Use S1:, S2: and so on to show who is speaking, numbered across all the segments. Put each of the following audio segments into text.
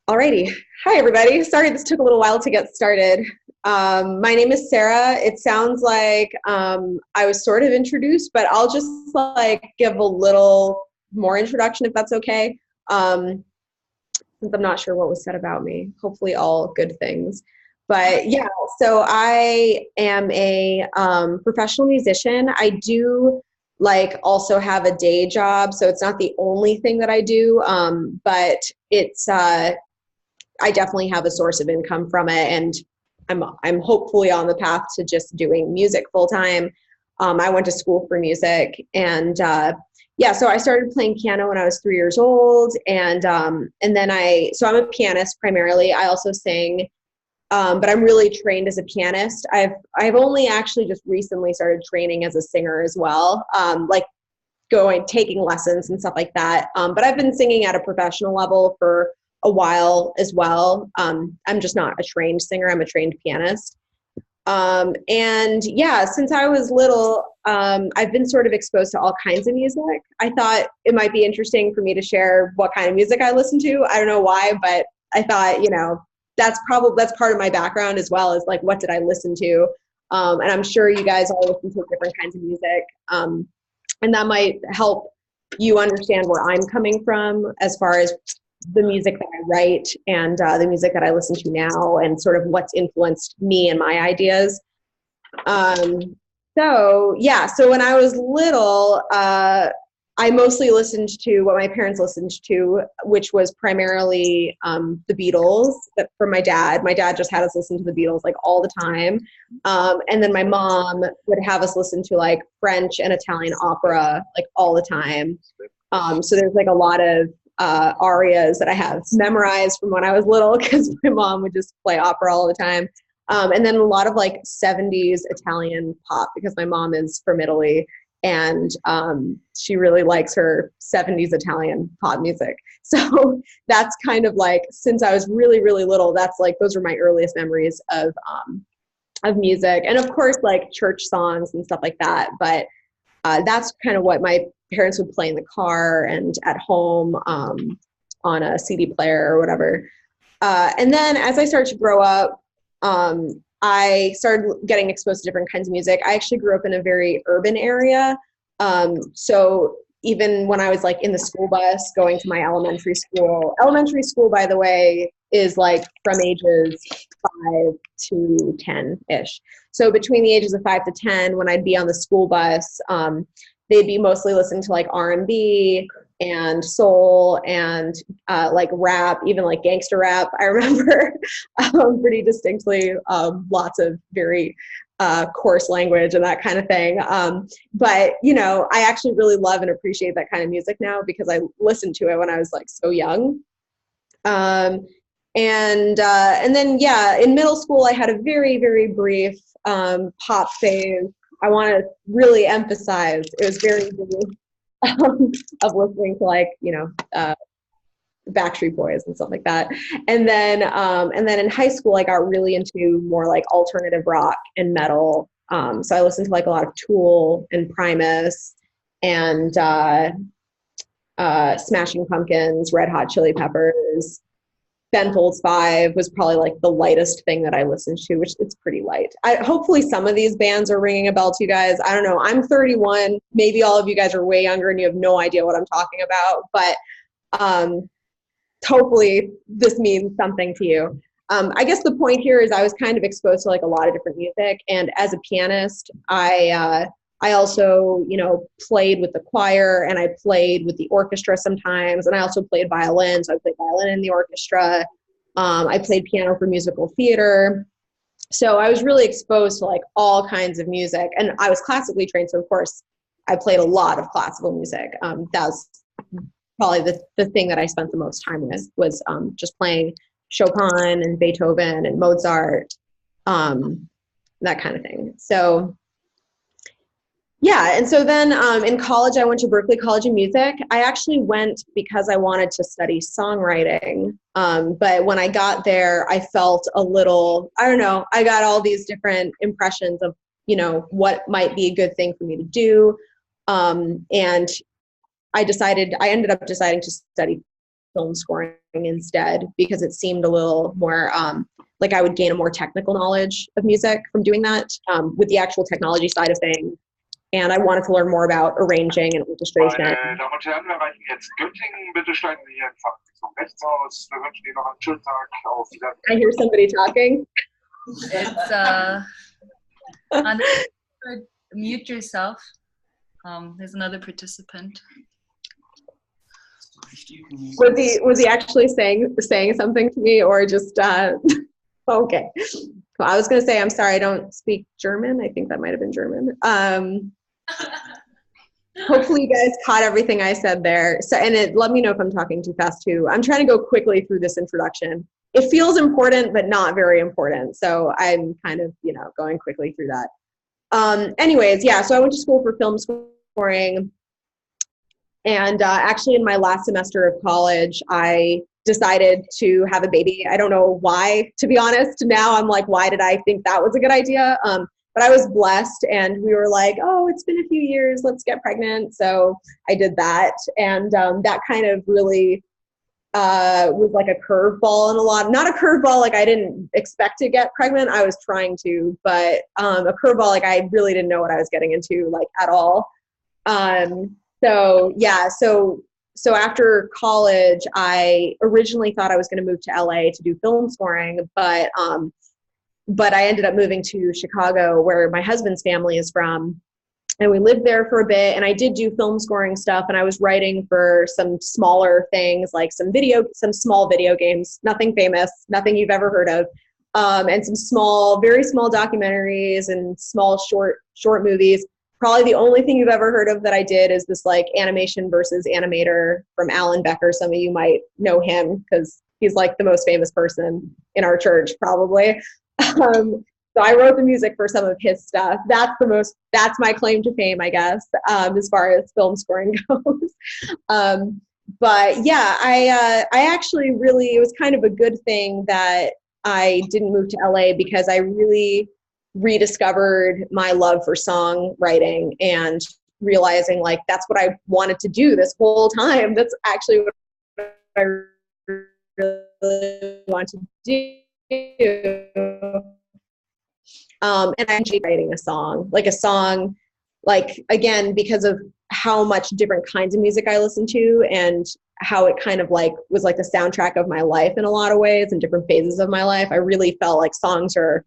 S1: Alrighty. Hi, everybody. Sorry this took a little while to get started. My name is Sarah. It sounds like I was sort of introduced, but I'll just give a little more introduction if that's okay. Since I'm not sure what was said about me. Hopefully all good things. But yeah, so I am a professional musician. I do also have a day job, so it's not the only thing that I do, but it's I definitely have a source of income from it, and I'm hopefully on the path to just doing music full time. I went to school for music, and yeah, so I started playing piano when I was 3 years old, and then so I'm a pianist primarily. I also sing, but I'm really trained as a pianist. I've only actually just recently started training as a singer as well, taking lessons and stuff like that. But I've been singing at a professional level for a while as well. I'm just not a trained singer. I'm a trained pianist. And yeah, since I was little, I've been sort of exposed to all kinds of music. I thought it might be interesting for me to share what kind of music I listen to. I don't know why, but I thought, that's part of my background as well, as what did I listen to? And I'm sure you guys all listen to different kinds of music. And that might help you understand where I'm coming from as far as the music that I write and the music that I listen to now, and sort of what's influenced me and my ideas. So when I was little, I mostly listened to what my parents listened to, which was primarily the Beatles from my dad. My dad just had us listen to the Beatles all the time. And then my mom would have us listen to French and Italian opera all the time. So there's a lot of arias that I have memorized from when I was little, because my mom would just play opera all the time. And then a lot of 70s Italian pop, because my mom is from Italy, and she really likes her 70s Italian pop music. So that's kind of since I was really, really little, that's those are my earliest memories of music. And of course, church songs and stuff like that. But that's kind of what my parents would play in the car and at home on a CD player or whatever. And then as I started to grow up, I started getting exposed to different kinds of music. I actually grew up in a very urban area. So even when I was in the school bus going to my elementary school, by the way, is from ages 5 to 10-ish. So between the ages of 5 to 10, when I'd be on the school bus, they'd be mostly listening to R&B and soul and rap, even gangster rap. I remember pretty distinctly lots of very coarse language and that kind of thing. But I actually really love and appreciate that kind of music now, because I listened to it when I was so young. And then yeah, in middle school I had a very, very brief pop phase. I want to really emphasize it was very brief, of listening to Backstreet Boys and stuff like that. And then in high school I got really into more alternative rock and metal. So I listened to a lot of Tool and Primus and Smashing Pumpkins, Red Hot Chili Peppers. Ben Folds 5 was probably the lightest thing that I listened to, which it's pretty light. Hopefully some of these bands are ringing a bell to you guys. I don't know. I'm 31. Maybe all of you guys are way younger and you have no idea what I'm talking about, but hopefully this means something to you. I guess the point here is I was kind of exposed to a lot of different music, and as a pianist, I also, played with the choir, and I played with the orchestra sometimes, and I also played violin, so I played violin in the orchestra. I played piano for musical theater. So I was really exposed to all kinds of music, and I was classically trained, so of course I played a lot of classical music. That was probably the thing that I spent the most time with, was just playing Chopin and Beethoven and Mozart, that kind of thing. So yeah, and so then in college, I went to Berklee College of Music. I actually went because I wanted to study songwriting, but when I got there, I felt a little, I don't know, I got all these different impressions of, what might be a good thing for me to do, and I ended up deciding to study film scoring instead, because it seemed a little more like I would gain a more technical knowledge of music from doing that, with the actual technology side of things. And I wanted to learn more about arranging and orchestration.
S2: Meine Damen und Herren, wir erreichen jetzt Göttingen. Bitte steigen Sie hier in Fahrtrichtung rechts aus. Wir wünschen Ihnen noch einen schönen Tag. Auf Wiedersehen.
S1: I hear somebody talking.
S3: It's mute yourself. There's another participant.
S1: Was he actually saying something to me, or just okay? Well, I was going to say, I'm sorry, I don't speak German. I think that might have been German. Hopefully you guys caught everything I said there. So, and let me know if I'm talking too fast too. I'm trying to go quickly through this introduction. It feels important, but not very important. So I'm kind of, going quickly through that. Anyways, yeah, so I went to school for film scoring. And actually in my last semester of college, I decided to have a baby. I don't know why, to be honest. Now I'm like, why did I think that was a good idea? But I was blessed, and we were like, oh, it's been a few years, let's get pregnant. So I did that. And that kind of really was like a curveball in a lot. Not a curveball, like I didn't expect to get pregnant. I was trying to, but a curveball, like I really didn't know what I was getting into, like at all. So yeah, so after college, I originally thought I was going to move to LA to do film scoring, but I ended up moving to Chicago, where my husband's family is from, and we lived there for a bit. And I did do film scoring stuff, and I was writing for some smaller things, like some small video games, nothing famous, nothing you've ever heard of, and some very small documentaries and small short movies. Probably the only thing you've ever heard of that I did is this like animation versus animator from Alan Becker. Some of you might know him because he's like the most famous person in our church, probably. So I wrote the music for some of his stuff. That's my claim to fame, I guess, as far as film scoring goes. But yeah, I actually really, it was kind of a good thing that I didn't move to LA, because I really rediscovered my love for songwriting and realizing like that's what I wanted to do this whole time. That's actually what I really want to do. And I enjoy writing a song, like again, because of how much different kinds of music I listen to, and how it kind of like was like the soundtrack of my life in a lot of ways, and different phases of my life. I really felt like songs are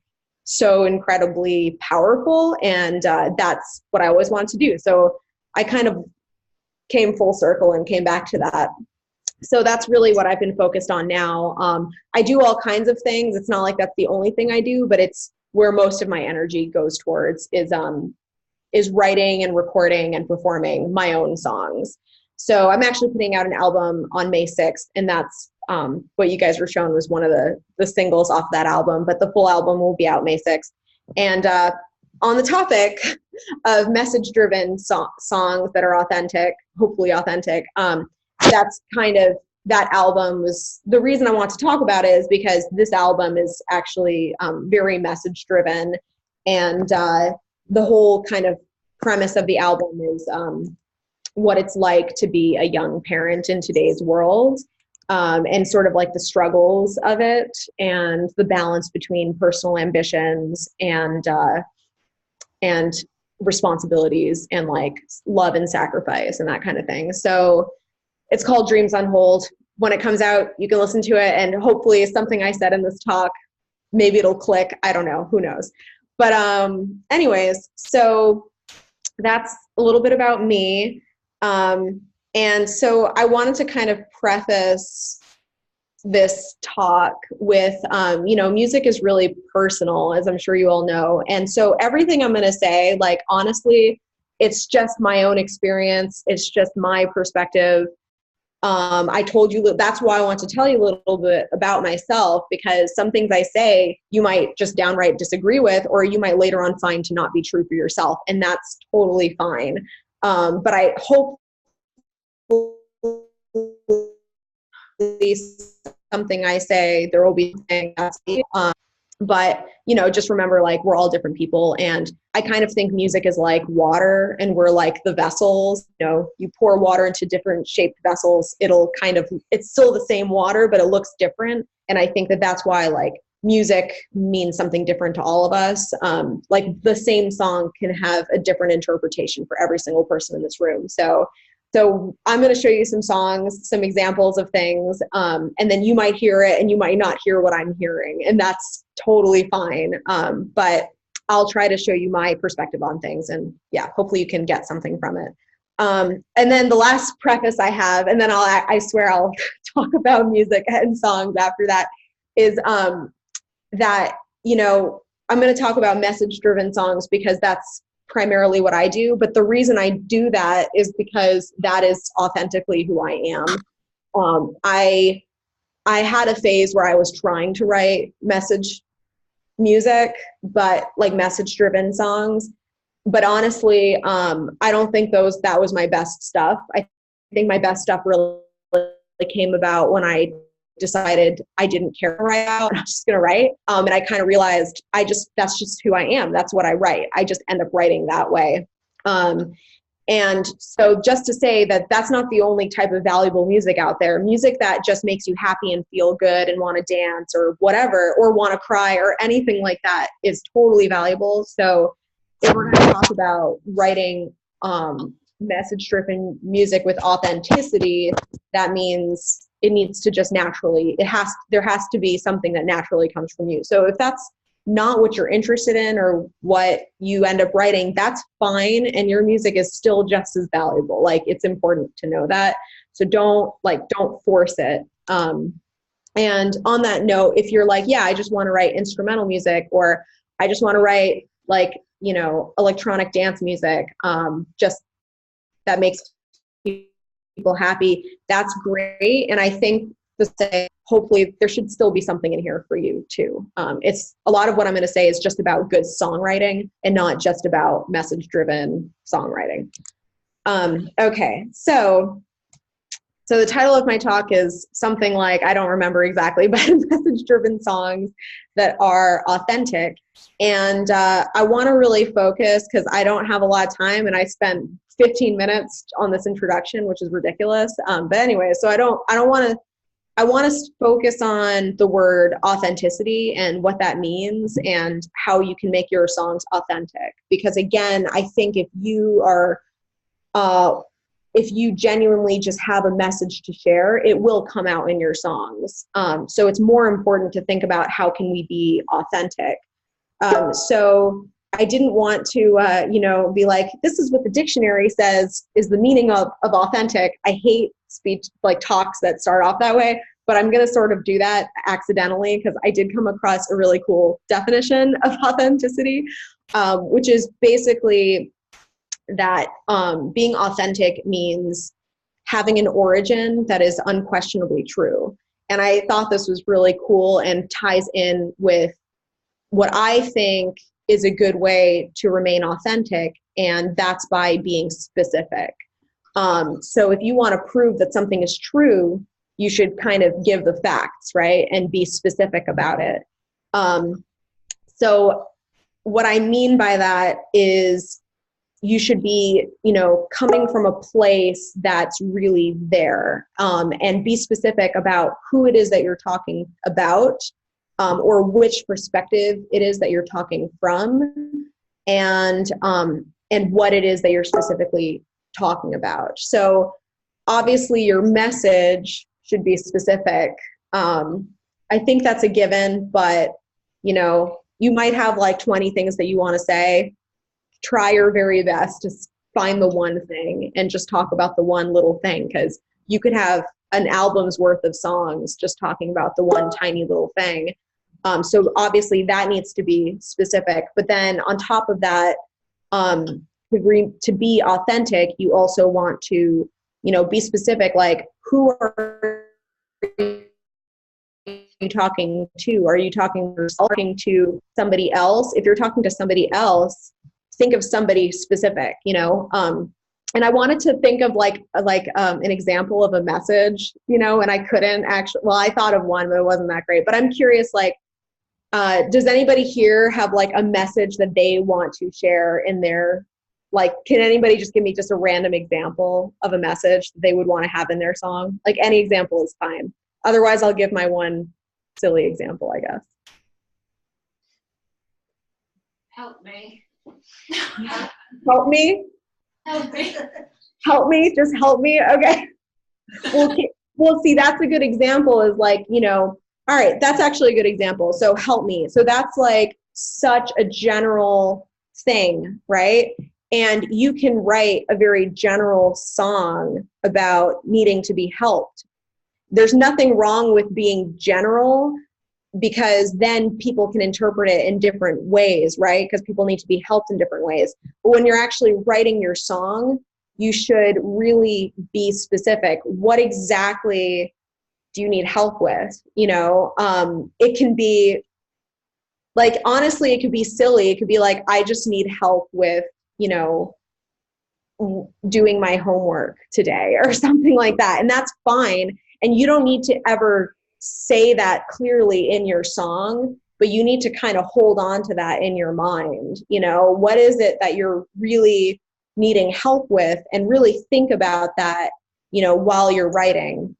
S1: so incredibly powerful, and that's what I always wanted to do. So I kind of came full circle and came back to that. So that's really what I've been focused on now. I do all kinds of things. It's not like that's the only thing I do, but it's where most of my energy goes towards is writing and recording and performing my own songs. So I'm actually putting out an album on May 6th, and that's what you guys were shown was one of the singles off that album, but the full album will be out May 6th. And on the topic of message-driven songs that are authentic, hopefully authentic, that's kind of, that album was, the reason I want to talk about it is because this album is actually very message-driven, and the whole kind of premise of the album is what it's like to be a young parent in today's world. And sort of like the struggles of it, and the balance between personal ambitions and responsibilities, and like love and sacrifice and that kind of thing. So it's called Dreams on Hold. When it comes out, you can listen to it, and hopefully something I said in this talk, maybe it'll click. I don't know, who knows. But anyways, so that's a little bit about me. And so I wanted to kind of preface this talk with, music is really personal, as I'm sure you all know. And so everything I'm going to say, like, honestly, it's just my own experience. It's just my perspective. I told you that's why I want to tell you a little bit about myself, because some things I say you might just downright disagree with, or you might later on find to not be true for yourself. And that's totally fine. But I hope something I say, there will be something that's, but just remember like we're all different people. And I kind of think music is like water and we're like the vessels. You pour water into different shaped vessels. It's still the same water, but it looks different. And I think that that's why like music means something different to all of us. Like the same song can have a different interpretation for every single person in this room. So I'm going to show you some songs, some examples of things, and then you might hear it and you might not hear what I'm hearing, and that's totally fine. But I'll try to show you my perspective on things, and yeah, hopefully you can get something from it. And then the last preface I have, and then I swear I'll talk about music and songs after that, is that, I'm going to talk about message-driven songs because that's primarily what I do. But the reason I do that is because that is authentically who I am. I had a phase where I was trying to write message music, but like message-driven songs. But honestly, I don't think that was my best stuff. I think my best stuff really came about when I decided I didn't care to write out. I was just going to write. And I kind of realized that's just who I am. That's what I write. I just end up writing that way. And so just to say that that's not the only type of valuable music out there. Music that just makes you happy and feel good and want to dance or whatever, or want to cry or anything like that is totally valuable. So if we're going to talk about writing message-driven music with authenticity, that means it needs to just naturally, there has to be something that naturally comes from you. So if that's not what you're interested in or what you end up writing, that's fine. And your music is still just as valuable. Like, it's important to know that. So don't force it. And on that note, if you're like, yeah, I just want to write instrumental music, or I just want to write like, electronic dance music, just that makes people happy, that's great. And I think hopefully there should still be something in here for you too. It's a lot of what I'm going to say is just about good songwriting and not just about message-driven songwriting. Okay, so the title of my talk is something like, I don't remember exactly, but message-driven songs that are authentic. And I want to really focus because I don't have a lot of time, and I spent 15 minutes on this introduction, which is ridiculous. But anyway, so I want to focus on the word authenticity and what that means and how you can make your songs authentic. Because again, I think if you genuinely just have a message to share, it will come out in your songs. So it's more important to think about how can we be authentic. So I didn't want to, be like, this is what the dictionary says is the meaning of authentic. I hate speech, like talks that start off that way, but I'm going to sort of do that accidentally because I did come across a really cool definition of authenticity, which is basically that being authentic means having an origin that is unquestionably true. And I thought this was really cool and ties in with what I think is a good way to remain authentic, and that's by being specific. So if you want to prove that something is true, you should kind of give the facts, right? And be specific about it. So what I mean by that is you should be, coming from a place that's really there, and be specific about who it is that you're talking about, or which perspective it is that you're talking from, and what it is that you're specifically talking about. So obviously your message should be specific. I think that's a given, but you might have like 20 things that you want to say. Try your very best to find the one thing and just talk about the one little thing, because you could have an album's worth of songs just talking about the one tiny little thing. So obviously that needs to be specific. But then on top of that, to be authentic, you also want to, be specific, like who are you talking to? Are you talking to somebody else? If you're talking to somebody else, think of somebody specific, and I wanted to think of like an example of a message, and I couldn't actually, well, I thought of one, but it wasn't that great. But I'm curious, like, Does anybody here have like a message that they want to share in their, like, can anybody just give me just a random example of a message that they would want to have in their song? Like any example is fine. Otherwise, I'll give my one silly example, I guess.
S4: Help me.
S1: Help me?
S4: Help me.
S1: Help me? Just help me? Okay. Well, see, that's a good example is like, you know, all right, that's actually a good example. So help me. So that's like such a general thing, right? And you can write a very general song about needing to be helped. There's nothing wrong with being general, because then people can interpret it in different ways, right? Because people need to be helped in different ways. But when you're actually writing your song, you should really be specific. What exactly do you need help with? You know, it can be like, honestly, it could be silly. It could be like, I just need help with, you know, doing my homework today or something like that. And that's fine. And you don't need to ever say that clearly in your song, but you need to kind of hold on to that in your mind. You know, what is it that you're really needing help with, and really think about that, you know, while you're writing.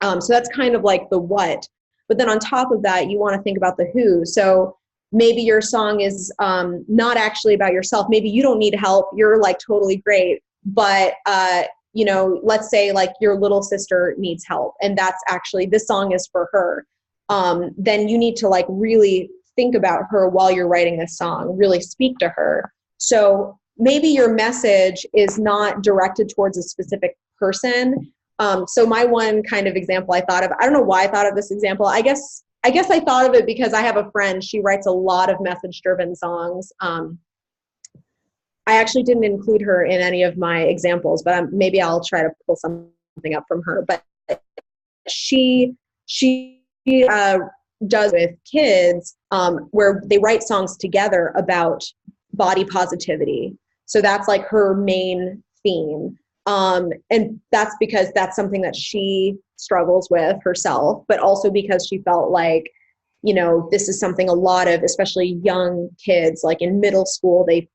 S1: So that's kind of like the what. But then on top of that, you want to think about the who. So maybe your song is not actually about yourself. Maybe you don't need help. You're like totally great. But, you know, let's say like your little sister needs help, and that's actually, this song is for her. Then you need to like really think about her while you're writing this song, really speak to her. So maybe your message is not directed towards a specific person. So my one kind of example I thought of, I don't know why I thought of this example. I guess I thought of it because I have a friend, she writes a lot of message-driven songs. I actually didn't include her in any of my examples, but maybe I'll try to pull something up from her. But she does with kids where they write songs together about body positivity. So that's like her main theme. And that's because that's something that she struggles with herself, but also because she felt like, you know, this is something a lot of, especially young kids, like in middle school, they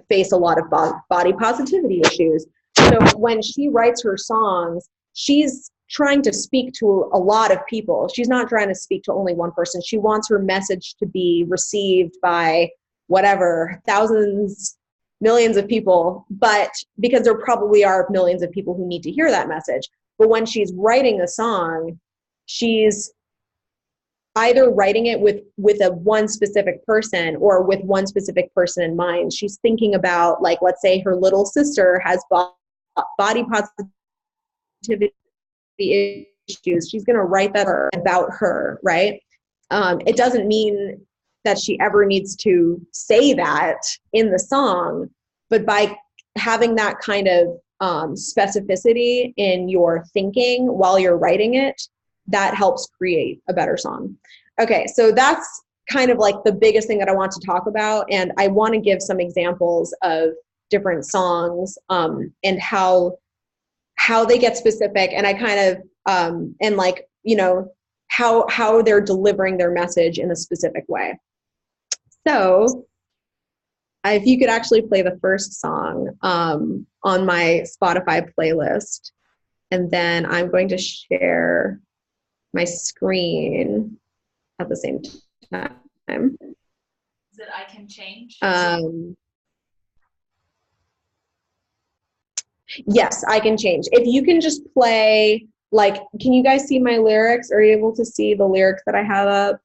S1: face a lot of body positivity issues. So when she writes her songs, she's trying to speak to a lot of people. She's not trying to speak to only one person. She wants her message to be received by whatever, thousands, millions of people, but because there probably are millions of people who need to hear that message. But when she's writing a song, she's either writing it with a one specific person or with one specific person in mind. She's thinking about, like, let's say her little sister has body positivity issues. She's going to write that about her, right? It doesn't mean that she ever needs to say that in the song, but by having that kind of specificity in your thinking while you're writing it, that helps create a better song. Okay, so that's kind of like the biggest thing that I want to talk about, and I want to give some examples of different songs and how they get specific, and I kind of and like, you know, how they're delivering their message in a specific way. So if you could actually play the first song on my Spotify playlist, and then I'm going to share my screen at the same time.
S3: Is it I Can Change?
S1: Yes, I Can Change. If you can just play, like, can you guys see my lyrics? Are you able to see the lyrics that I have up?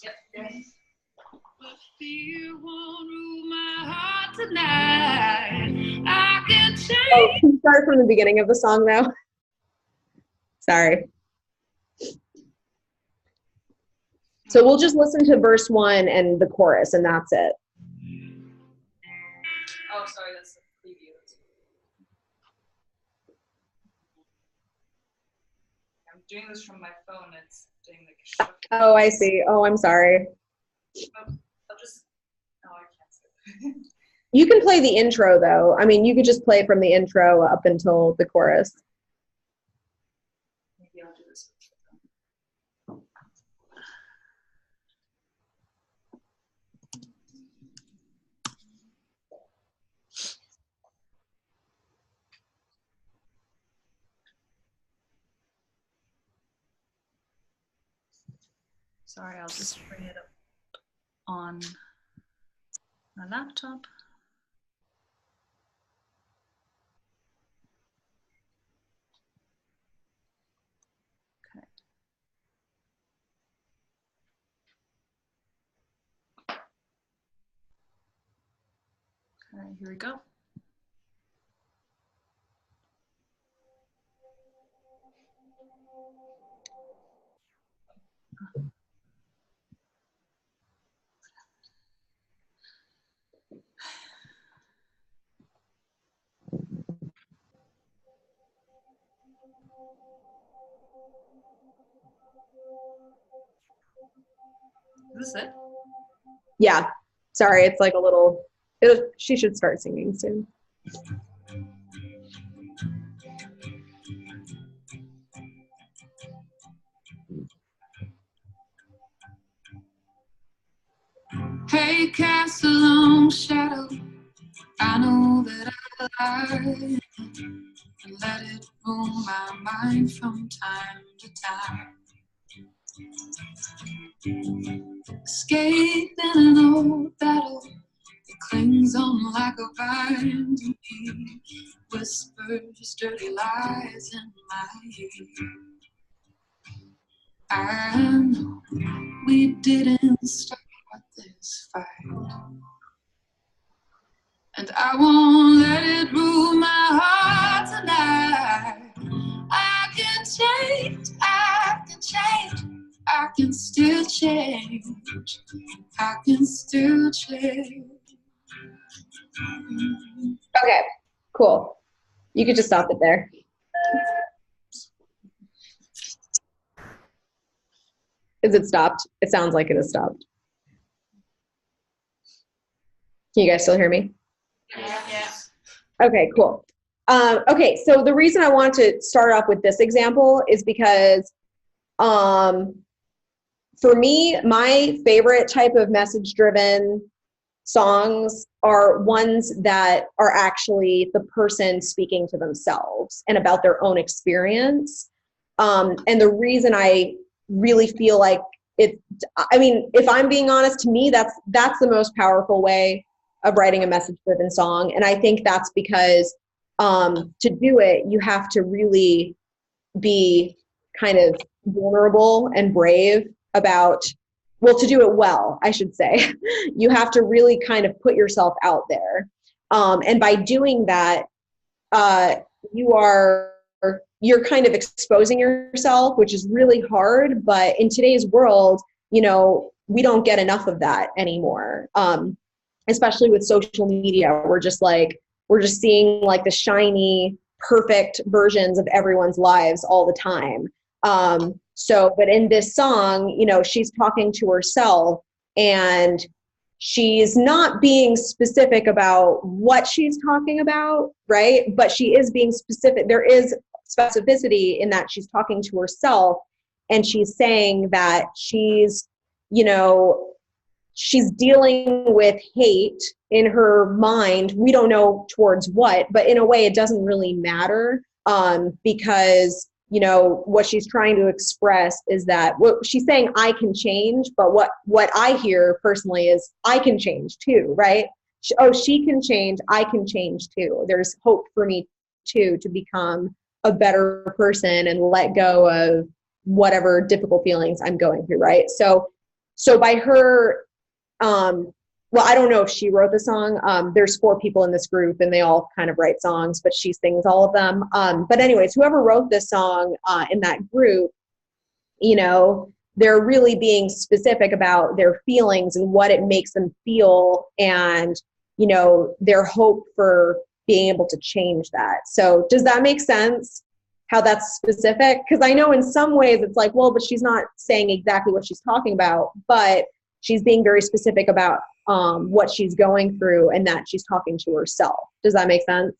S3: Yep.
S1: Oh, can you start from the beginning of the song now? Sorry. So we'll just listen to verse 1 and the chorus, and that's it.
S3: Oh, sorry, that's the preview. I'm doing this from my phone. It's doing like a shuffle.
S1: Oh, I see. Oh, I'm sorry.
S3: I'll just. No, I can't.
S1: You can play the intro, though. I mean, you could just play from the intro up until the chorus.
S3: Maybe I'll do this. Sorry, I'll just bring it up on my laptop. Okay. Okay, here we go. Is this it?
S1: Yeah. Sorry, it's like a little, she should start singing soon.
S3: Hey, cast a long shadow. I know that I lie and let it roam my mind from time to time. Escape in an old battle that clings on like a vine to me. Whispers dirty lies in my ear. I know we didn't start this fight, and I won't let it rule my heart tonight. I can change, I can change, I can still change, I can still change.
S1: Okay, cool. You could just stop it there. Is it stopped? It sounds like it is stopped. Can you guys still hear me?
S4: Yeah.
S1: Okay, cool. Okay, so the reason I want to start off with this example is because for me, my favorite type of message-driven songs are ones that are actually the person speaking to themselves and about their own experience. And the reason I really feel like it, I mean, if I'm being honest, to me, that's the most powerful way of writing a message-driven song. And I think that's because to do it, you have to really be kind of vulnerable and brave about, well, to do it well, I should say, you have to really kind of put yourself out there. And by doing that, you're kind of exposing yourself, which is really hard. But in today's world, you know, we don't get enough of that anymore. Especially with social media, we're just seeing like the shiny, perfect versions of everyone's lives all the time. But in this song, you know, she's talking to herself and she's not being specific about what she's talking about, right? But she is being specific. There is specificity in that she's talking to herself and she's saying that she's, you know, she's dealing with hate in her mind. We don't know towards what, but in a way it doesn't really matter because, you know, what she's trying to express is that what she's saying, I can change, but what I hear personally is I can change too, right? She can change, I can change too. There's hope for me too to become a better person and let go of whatever difficult feelings I'm going through, right? So by her, well, I don't know if she wrote the song. There's 4 people in this group and they all kind of write songs, but she sings all of them. But anyways, whoever wrote this song in that group, you know, they're really being specific about their feelings and what it makes them feel and, you know, their hope for being able to change that. So does that make sense? How that's specific? Because I know in some ways it's like, well, but she's not saying exactly what she's talking about, but she's being very specific about what she's going through and that she's talking to herself. Does that make sense?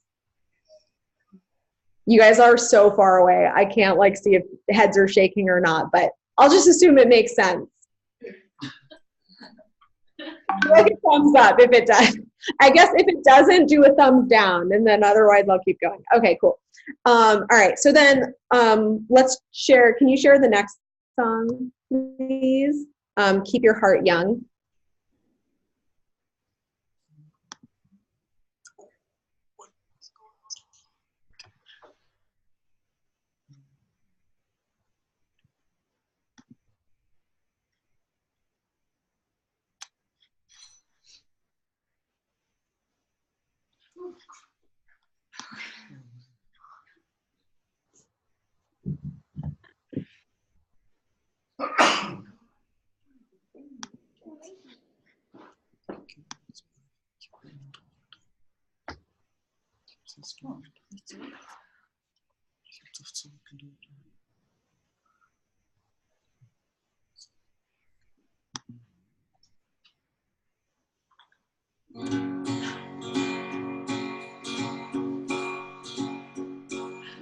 S1: You guys are so far away. I can't like see if heads are shaking or not, but I'll just assume it makes sense. Like a thumbs up if it does. I guess if it doesn't, do a thumbs down, and then otherwise I'll keep going. Okay, cool. All right, so then let's share. Can you share the next song, please? Keep Your Heart Young.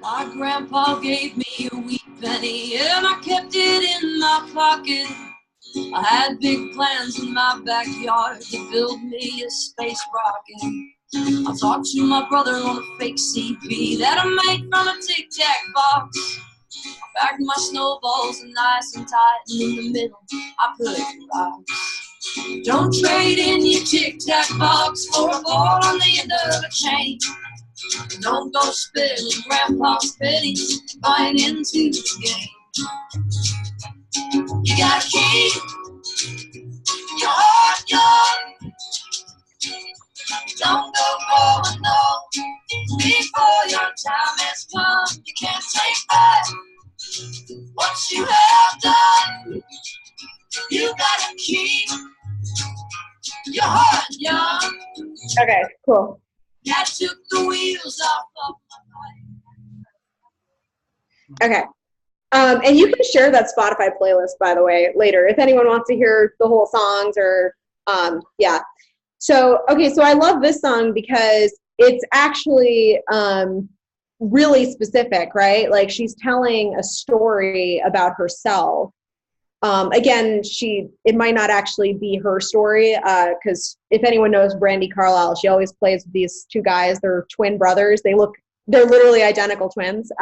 S3: My grandpa gave me a wheat penny and I kept it in my pocket. I had big plans in my backyard to build me a space rocket. I talked to my brother on a fake CP that I made from a tic-tac box. I bagged my snowballs nice and tight, and in the middle I put rocks. Don't trade in your tic-tac box for a ball on the end of a chain. Don't go spilling grandpa's pennies buying into the game. You gotta keep your heart young. Don't go growing old before your time has come. You can't take back what you have done. You gotta keep your heart young.
S1: Okay, cool.
S3: That took the wheels off of my life.
S1: Okay. And you can share that Spotify playlist, by the way, later if anyone wants to hear the whole songs or, yeah. So, okay, so I love this song because it's actually really specific, right? Like she's telling a story about herself. Again, it might not actually be her story because if anyone knows Brandi Carlile, she always plays with these two guys. They're twin brothers. They're literally identical twins.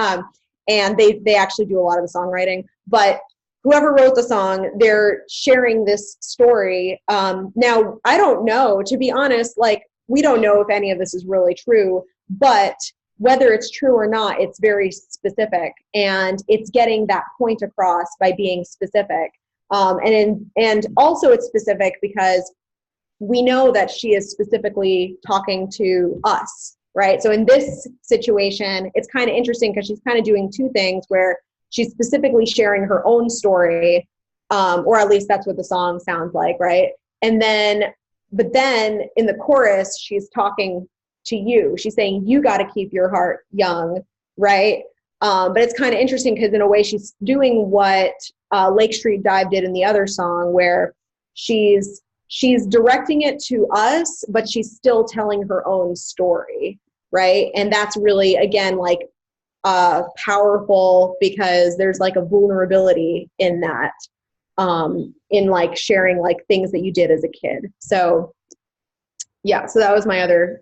S1: And they actually do a lot of the songwriting. But whoever wrote the song, they're sharing this story. Now, I don't know, to be honest, like we don't know if any of this is really true, but whether it's true or not, it's very specific, and it's getting that point across by being specific. And also it's specific because we know that she is specifically talking to us, right? So in this situation, it's kind of interesting because she's kind of doing two things where she's specifically sharing her own story, or at least that's what the song sounds like, right? But then in the chorus, she's talking to you. She's saying, you got to keep your heart young, right? But it's kind of interesting because in a way she's doing what Lake Street Dive did in the other song, where she's directing it to us, but she's still telling her own story, right? And that's really, again, like powerful because there's like a vulnerability in that, in like sharing like things that you did as a kid. So yeah, so that was my other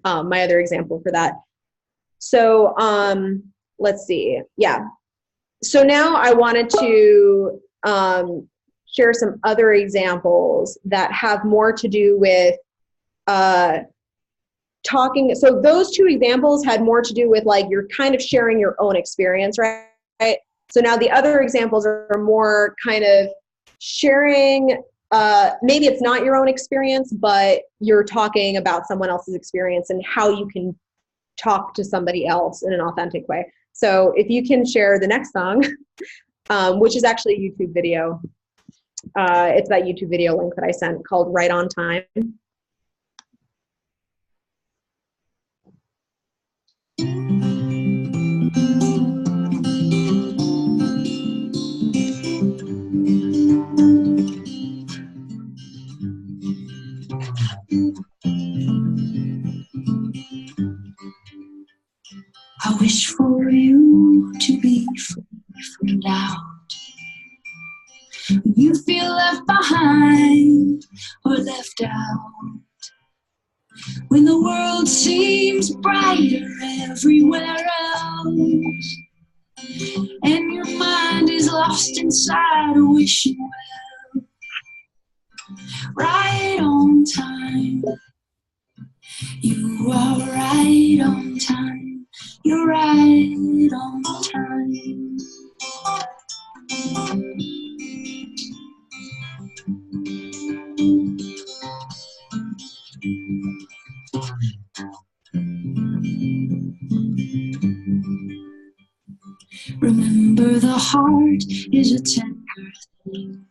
S1: example for that. So let's see. Yeah. So now I wanted to share some other examples that have more to do with talking. So those two examples had more to do with like you're kind of sharing your own experience, right? So now the other examples are more kind of sharing, maybe it's not your own experience, but you're talking about someone else's experience and how you can talk to somebody else in an authentic way. So if you can share the next song, which is actually a YouTube video. It's that YouTube video link that I sent called Right on Time.
S3: I wish for you to be free from doubt. You feel left behind or left out. When the world seems brighter everywhere else, and your mind is lost inside a wishing well. on time. You are right on time. You're right on time. Remember, the heart is a tender thing,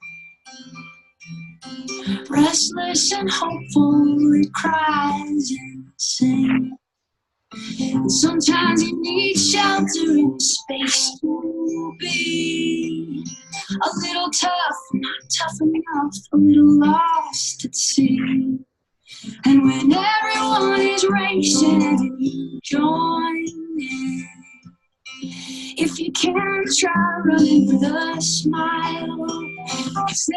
S3: restless and hopeful, it cries and sings. And sometimes you need shelter and space to be a little tough, not tough enough, a little lost at sea. And when everyone is racing, you join in. If you can, try running with a smile, 'cause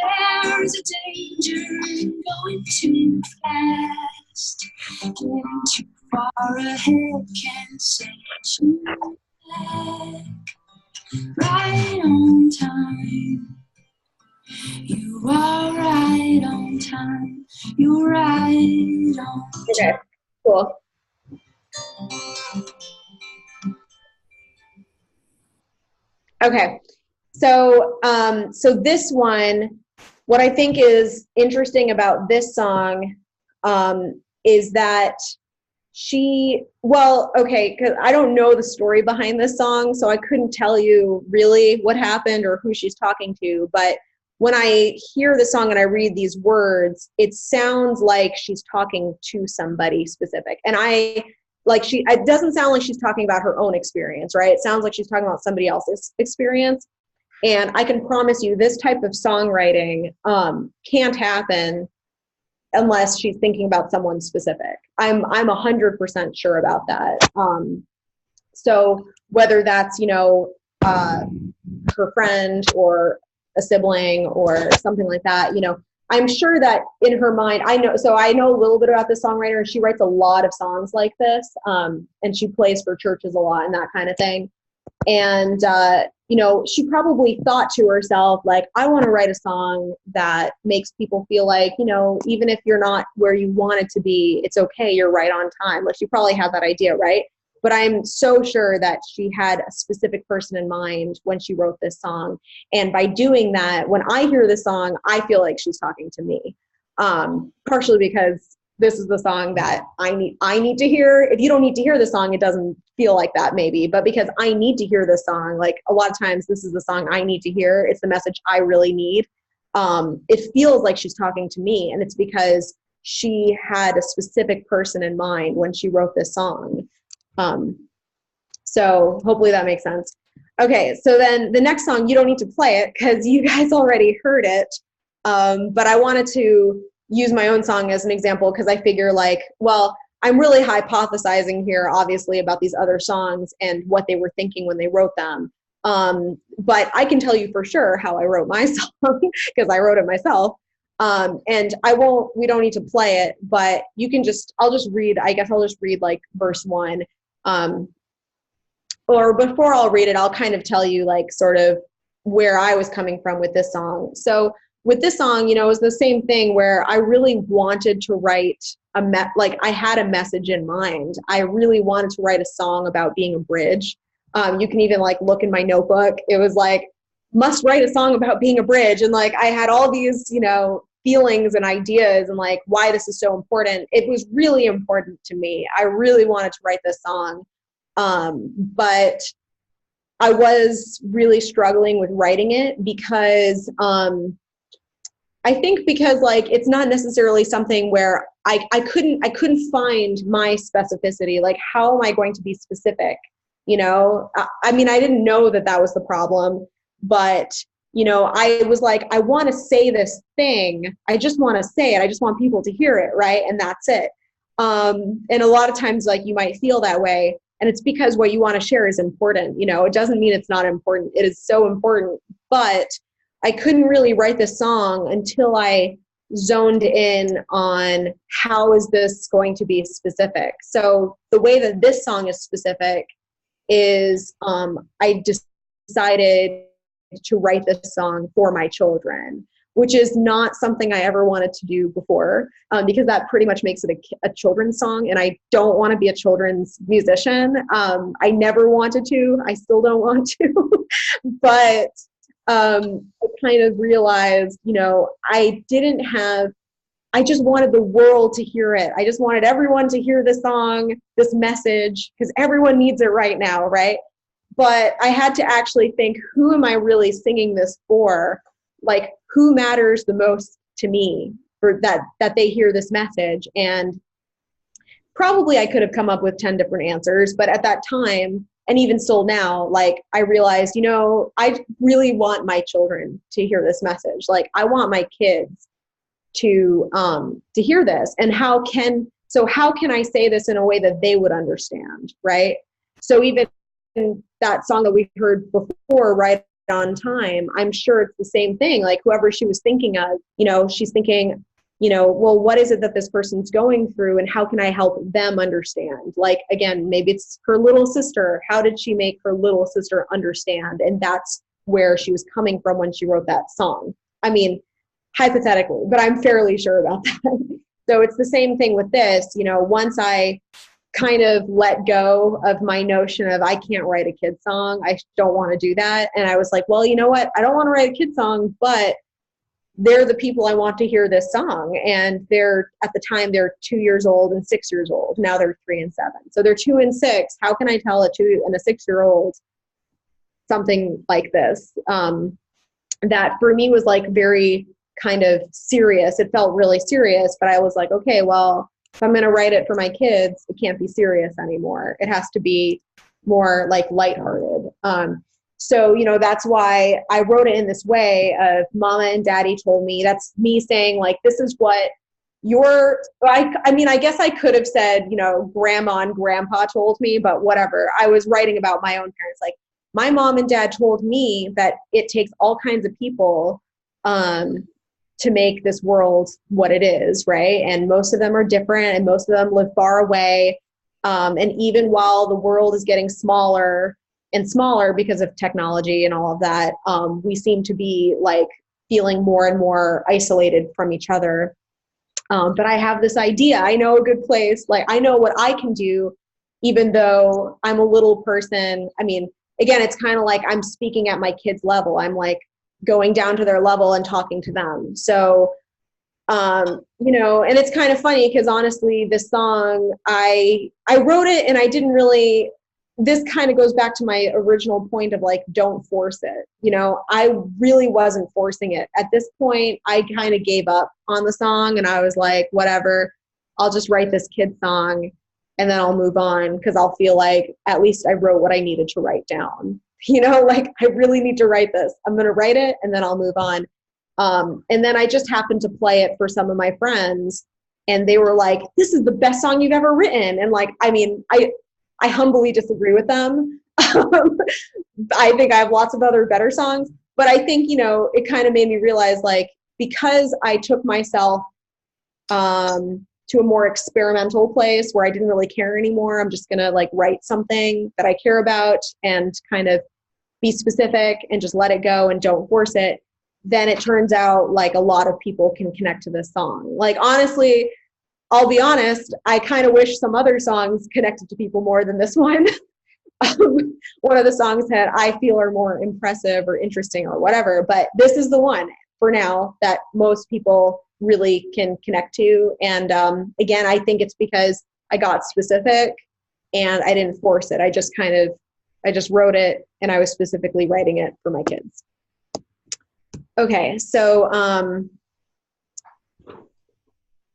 S3: there's a danger in going too fast. Getting too far ahead can set you back. Right on time. You are right on time. You're right on time.
S1: Okay, cool. Okay, so so this one, what I think is interesting about this song is that okay, because I don't know the story behind this song, so I couldn't tell you really what happened or who she's talking to, but when I hear the song and I read these words, it sounds like she's talking to somebody specific. And it doesn't sound like she's talking about her own experience, right? It sounds like she's talking about somebody else's experience. And I can promise you this type of songwriting can't happen unless she's thinking about someone specific. I'm 100% sure about that. So whether that's, her friend or a sibling or something like that, I'm sure that in her mind, I know a little bit about this songwriter, and she writes a lot of songs like this, and she plays for churches a lot and that kind of thing. And, she probably thought to herself, like, I want to write a song that makes people feel like, even if you're not where you want it to be, it's okay, you're right on time. Like, she probably had that idea, right? But I'm so sure that she had a specific person in mind when she wrote this song. And by doing that, when I hear this song, I feel like she's talking to me, partially because this is the song that I need to hear. If you don't need to hear the song, it doesn't feel like that maybe, but because I need to hear this song, like a lot of times this is the song I need to hear. It's the message I really need. It feels like she's talking to me, and it's because she had a specific person in mind when she wrote this song. So hopefully that makes sense. Okay, so then the next song, you don't need to play it because you guys already heard it, but I wanted to use my own song as an example because I figure I'm really hypothesizing here, obviously, about these other songs and what they were thinking when they wrote them. But I can tell you for sure how I wrote my song because I wrote it myself. And we don't need to play it, but I'll just read like verse 1. Or before I'll read it, I'll kind of tell you like sort of where I was coming from with this song. So with this song, it was the same thing where I really wanted to write I had a message in mind. I really wanted to write a song about being a bridge. You can even look in my notebook. It was must write a song about being a bridge. And I had all these, feelings and ideas and why this is so important. It was really important to me. I really wanted to write this song. But I was really struggling with writing it because, I think because it's not necessarily something where I couldn't find my specificity. How am I going to be specific? I mean, I didn't know that was the problem, but I was I want to say this thing. I just want to say it. I just want people to hear it. Right. And that's it. And a lot of times, you might feel that way. And it's because what you want to share is important. It doesn't mean it's not important. It is so important, but I couldn't really write this song until I zoned in on how is this going to be specific. So the way that this song is specific is I decided to write this song for my children. which is not something I ever wanted to do before, because that pretty much makes it a children's song, and I don't want to be a children's musician. I never wanted to. I still don't want to. But I kind of realized, I just wanted the world to hear it. I just wanted everyone to hear this song, this message, because everyone needs it right now, right? But I had to actually think, who am I really singing this for? Like, who matters the most to me for that they hear this message? And probably I could have come up with 10 different answers, but at that time, and even still now, like, I realized, I really want my children to hear this message. Like, I want my kids to hear this. And how can I say this in a way that they would understand, right? So even that song that we heard before, Right on Time, I'm sure it's the same thing. Like, whoever she was thinking of, she's thinking, well, what is it that this person's going through, and how can I help them understand? Like, again, maybe it's her little sister. How did she make her little sister understand? And that's where she was coming from when she wrote that song. I mean, hypothetically, but I'm fairly sure about that. So it's the same thing with this. Once I kind of let go of my notion of, I can't write a kid song, I don't want to do that. And I was like, well, you know what? I don't want to write a kid song, but they're the people I want to hear this song. And at the time, they're 2 years old and 6 years old. Now they're 3 and 7. So they're 2 and 6. How can I tell a 2 and a 6-year-old something like this? That for me was like very kind of serious. It felt really serious, but I was like, okay, well, if I'm going to write it for my kids, it can't be serious anymore. It has to be more like lighthearted. So, that's why I wrote it in this way of Mama and Daddy told me. That's me saying, like, this is what I guess I could have said, Grandma and Grandpa told me, but whatever. I was writing about my own parents. Like, my mom and dad told me that it takes all kinds of people to make this world what it is, right? And most of them are different, and most of them live far away. And even while the world is getting smaller and smaller because of technology and all of that, we seem to be like feeling more and more isolated from each other. But I have this idea. I know a good place. Like, I know what I can do, even though I'm a little person. I mean, again, it's kind of like I'm speaking at my kids' level. I'm like going down to their level and talking to them. So, and it's kind of funny because honestly, this song, I wrote it and I didn't really, this kind of goes back to my original point of like, don't force it. I really wasn't forcing it. At this point, I kind of gave up on the song and I was like, whatever, I'll just write this kid song and then I'll move on, because I'll feel like at least I wrote what I needed to write down. Like, I really need to write this. I'm going to write it and then I'll move on. And then I just happened to play it for some of my friends and they were like, this is the best song you've ever written. And like, I mean, I humbly disagree with them. I think I have lots of other better songs, but I think, it kind of made me realize, like, because I took myself to a more experimental place where I didn't really care anymore. I'm just going to like write something that I care about and kind of be specific and just let it go and don't force it. Then it turns out like a lot of people can connect to this song. Like, honestly, I'll be honest, I kind of wish some other songs connected to people more than this one. One of the songs that I feel are more impressive or interesting or whatever, but this is the one for now that most people really can connect to. And again, I think it's because I got specific and I didn't force it. I just wrote it and I was specifically writing it for my kids. Okay, so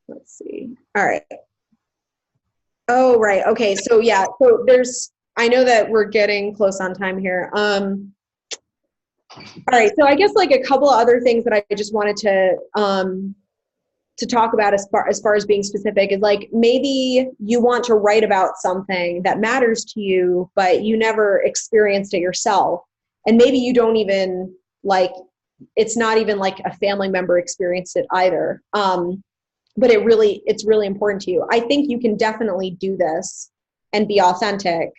S1: let's see. All right. Oh, right. Okay, so yeah, so I know that we're getting close on time here. All right, so I guess like a couple of other things that I just wanted to talk about as far as being specific is like, maybe you want to write about something that matters to you, but you never experienced it yourself. And maybe you don't even like, it's not even like a family member experienced it either. But it's really important to you. I think you can definitely do this and be authentic.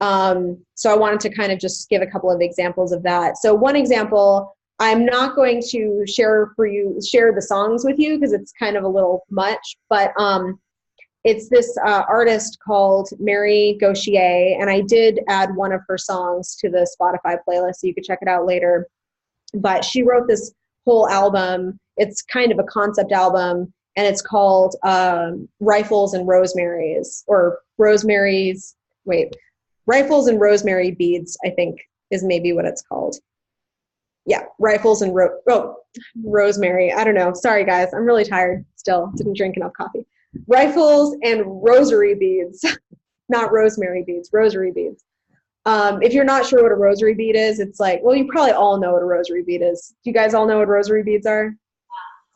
S1: So I wanted to kind of just give a couple of examples of that. So one example I'm not going to share the songs with you because it's kind of a little much, but it's this artist called Mary Gauthier, and I did add one of her songs to the Spotify playlist, so you could check it out later. But she wrote this whole album. It's kind of a concept album, and it's called Rifles and Rosemary's, or Rosemary's, wait, Rifles and Rosemary Beads, I think is maybe what it's called. Yeah, Rifles and Rosemary. I don't know. Sorry, guys. I'm really tired still. Didn't drink enough coffee. Rifles and Rosary Beads. Not rosemary beads, rosary beads. If you're not sure what a rosary bead is, it's like, well, you probably all know what a rosary bead is. Do you guys all know what rosary beads are?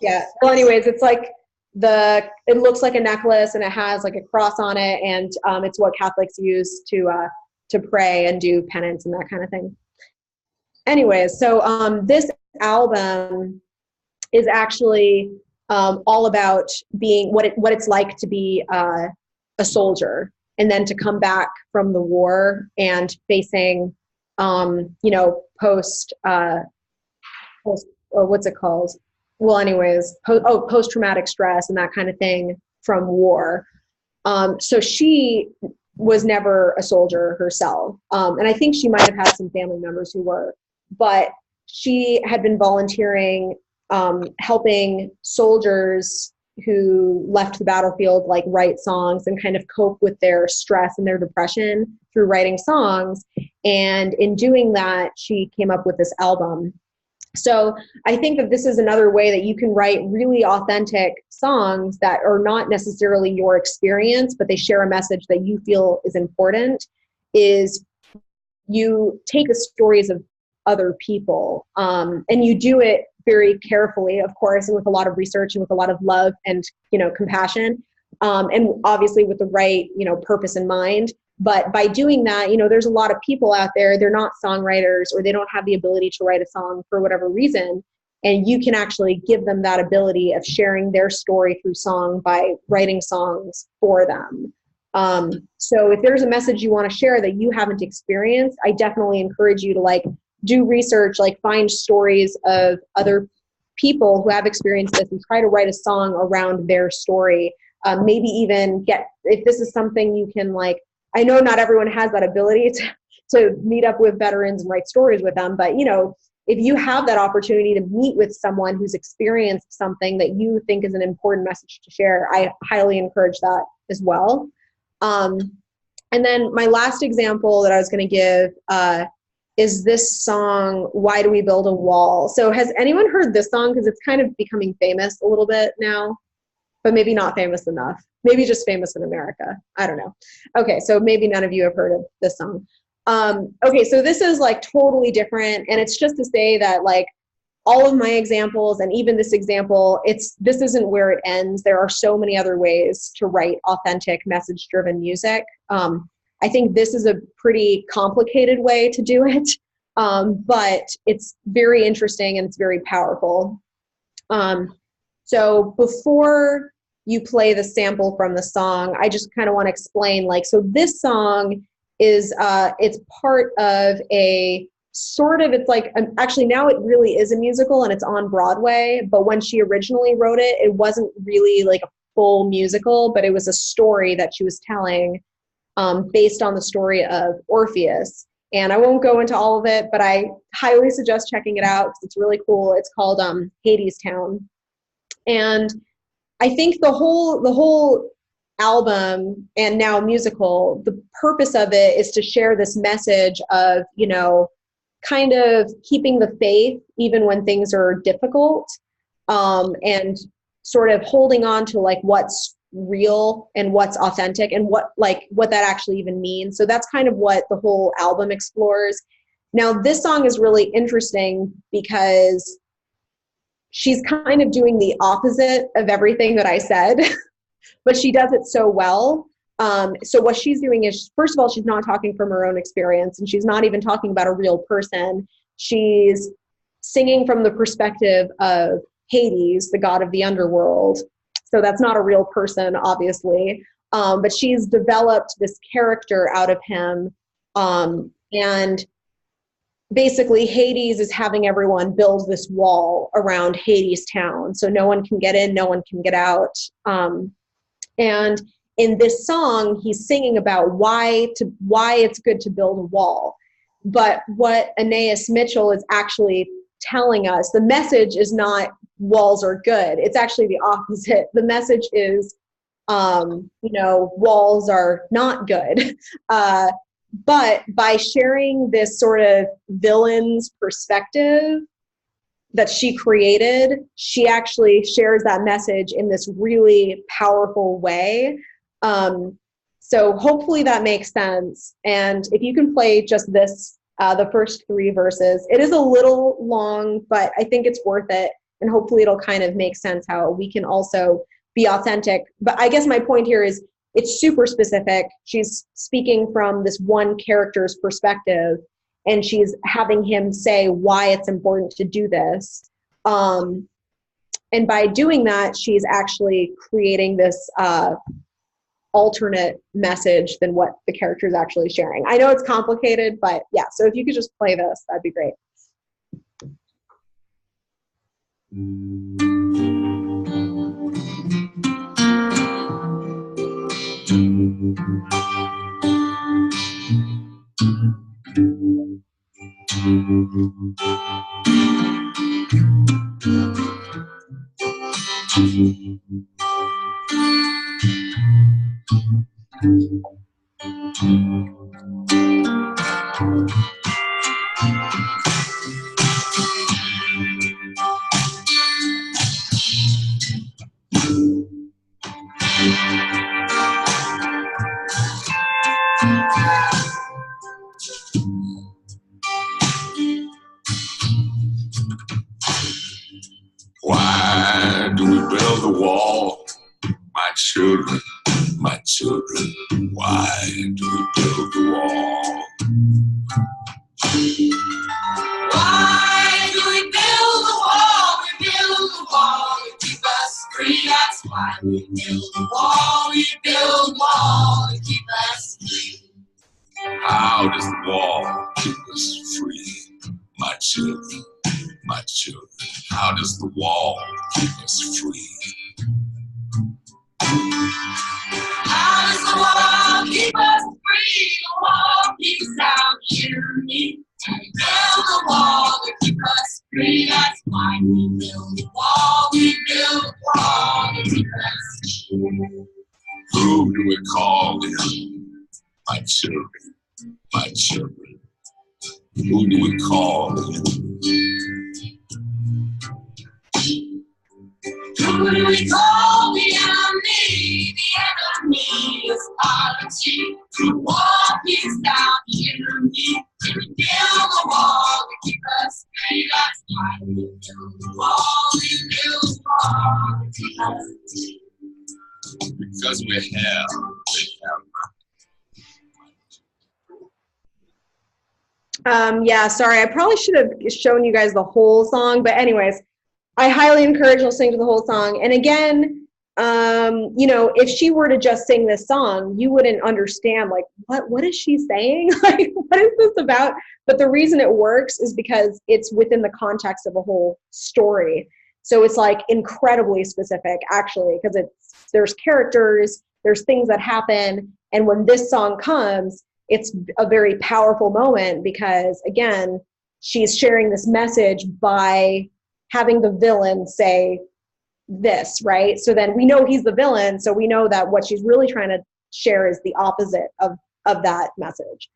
S1: Yeah. Well, anyways, it's like it looks like a necklace, and it has like a cross on it, and it's what Catholics use to pray and do penance and that kind of thing. Anyways, so this album is actually all about being what it's like to be a soldier, and then to come back from the war and facing, what's it called? Well, anyways, post-traumatic stress and that kind of thing from war. So she was never a soldier herself. And I think she might have had some family members who were, but she had been volunteering, helping soldiers who left the battlefield, like write songs and kind of cope with their stress and their depression through writing songs. And in doing that, she came up with this album. So I think that this is another way that you can write really authentic songs that are not necessarily your experience, but they share a message that you feel is important, is you take the stories of other people, and you do it very carefully, of course, and with a lot of research and with a lot of love and, compassion, and obviously with the right, purpose in mind. But by doing that, there's a lot of people out there, they're not songwriters, or they don't have the ability to write a song for whatever reason. And you can actually give them that ability of sharing their story through song by writing songs for them. So if there's a message you want to share that you haven't experienced, I definitely encourage you to do research, find stories of other people who have experienced this and try to write a song around their story. Maybe even if this is something you can I know not everyone has that ability to meet up with veterans and write stories with them, but if you have that opportunity to meet with someone who's experienced something that you think is an important message to share, I highly encourage that as well. And then my last example that I was going to give is this song, Why Do We Build a Wall? So has anyone heard this song? Because it's kind of becoming famous a little bit now, but maybe not famous enough. Maybe just famous in America. I don't know. Okay, so maybe none of you have heard of this song. Okay, so this is totally different, and it's just to say that all of my examples, and even this example, this isn't where it ends. There are so many other ways to write authentic, message-driven music. I think this is a pretty complicated way to do it, but it's very interesting and it's very powerful. So before you play the sample from the song, I just kind of want to explain, so this song is, it's part of actually now it really is a musical and it's on Broadway, but when she originally wrote it, it wasn't really a full musical, but it was a story that she was telling, based on the story of Orpheus. And I won't go into all of it, but I highly suggest checking it out because it's really cool. It's called Hadestown. And I think the whole album, and now musical, the purpose of it is to share this message of, kind of keeping the faith even when things are difficult, and sort of holding on to what's real and what's authentic and what that actually even means. So that's kind of what the whole album explores. Now, this song is really interesting because she's kind of doing the opposite of everything that I said, but she does it so well. So what she's doing is, first of all, she's not talking from her own experience, and she's not even talking about a real person. She's singing from the perspective of Hades, the god of the underworld. So that's not a real person, obviously. But she's developed this character out of him. And basically Hades is having everyone build this wall around Hades town. So no one can get in, no one can get out. And in this song, he's singing about why it's good to build a wall. But what Anais Mitchell is actually telling us, the message is not walls are good. It's actually the opposite. The message is, walls are not good. But by sharing this sort of villain's perspective that she created, she actually shares that message in this really powerful way. So hopefully that makes sense. And if you can play just this, the first 3 verses, it is a little long, but I think it's worth it. And hopefully it'll kind of make sense how we can also be authentic. But I guess my point here is it's super specific. She's speaking from this one character's perspective, and she's having him say why it's important to do this. And by doing that, she's actually creating this alternate message than what the character is actually sharing. I know it's complicated, but yeah, so if you could just play this, that'd be great.
S3: Why do we build the wall? My children, why do we build the wall? Why do we build the wall? We build the wall to keep us free. That's why we build the wall. We build the wall to keep us free. How does the wall keep us free? My children, how does the wall keep us free? How does the wall keep us free? The wall keeps out tyranny. We build the wall to keep us free. That's why we build the wall. We build the wall to keep us free. Who do we call them? My children. Who do we call them? Who do we call the enemy? The enemy is poverty. The wall keeps down the enemy. We build the wall to keep us free. That's why we build the wall. We build the wall to keep us free. Because we have.
S1: Yeah, sorry, I probably should have shown you guys the whole song, but anyways, I highly encourage listening to the whole song. And again, if she were to just sing this song, you wouldn't understand, like, what is she saying? Like, what is this about? But the reason it works is because it's within the context of a whole story. So it's like incredibly specific, actually, because there's characters, there's things that happen. And when this song comes, it's a very powerful moment because, again, she's sharing this message by having the villain say this, right? So then we know he's the villain, so we know that what she's really trying to share is the opposite of that message.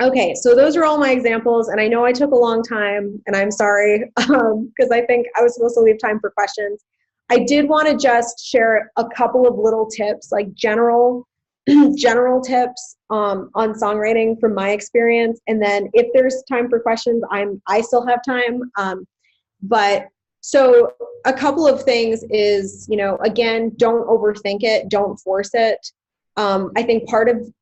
S1: Okay, so those are all my examples, and I know I took a long time, and I'm sorry, because I think I was supposed to leave time for questions. I did want to just share a couple of little tips, like general tips on songwriting from my experience, and then if there's time for questions, I still have time. But so a couple of things is, again, don't overthink it, don't force it. I think part of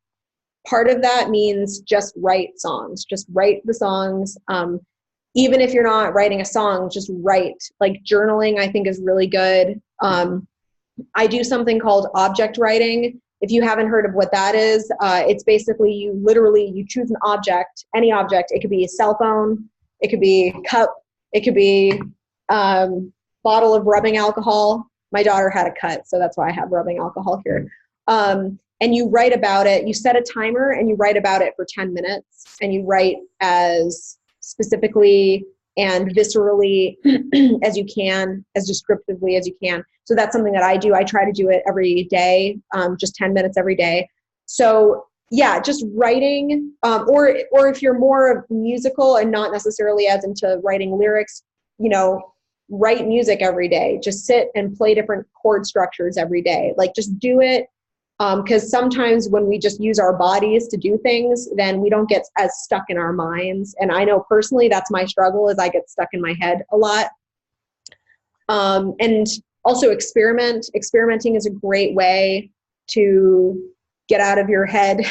S1: that means just write songs, just write the songs. Even if you're not writing a song, just write. Like journaling, I think is really good. I do something called object writing, If you haven't heard of what that is, it's basically you choose an object, any object. It could be a cell phone, it could be a cup, it could be bottle of rubbing alcohol. My daughter had a cut, so that's why I have rubbing alcohol here. And you write about it. You set a timer and you write about it for 10 minutes, and you write as specifically and viscerally as you can, as descriptively as you can. So that's something that I do. I try to do it every day, just 10 minutes every day. So yeah, just writing, or if you're more musical and not necessarily as into writing lyrics, you know, write music every day. Just sit and play different chord structures every day. Like, just do it. Because sometimes when we just use our bodies to do things, then we don't get as stuck in our minds. And I know personally that's my struggle, is I get stuck in my head a lot. And also experimenting is a great way to get out of your head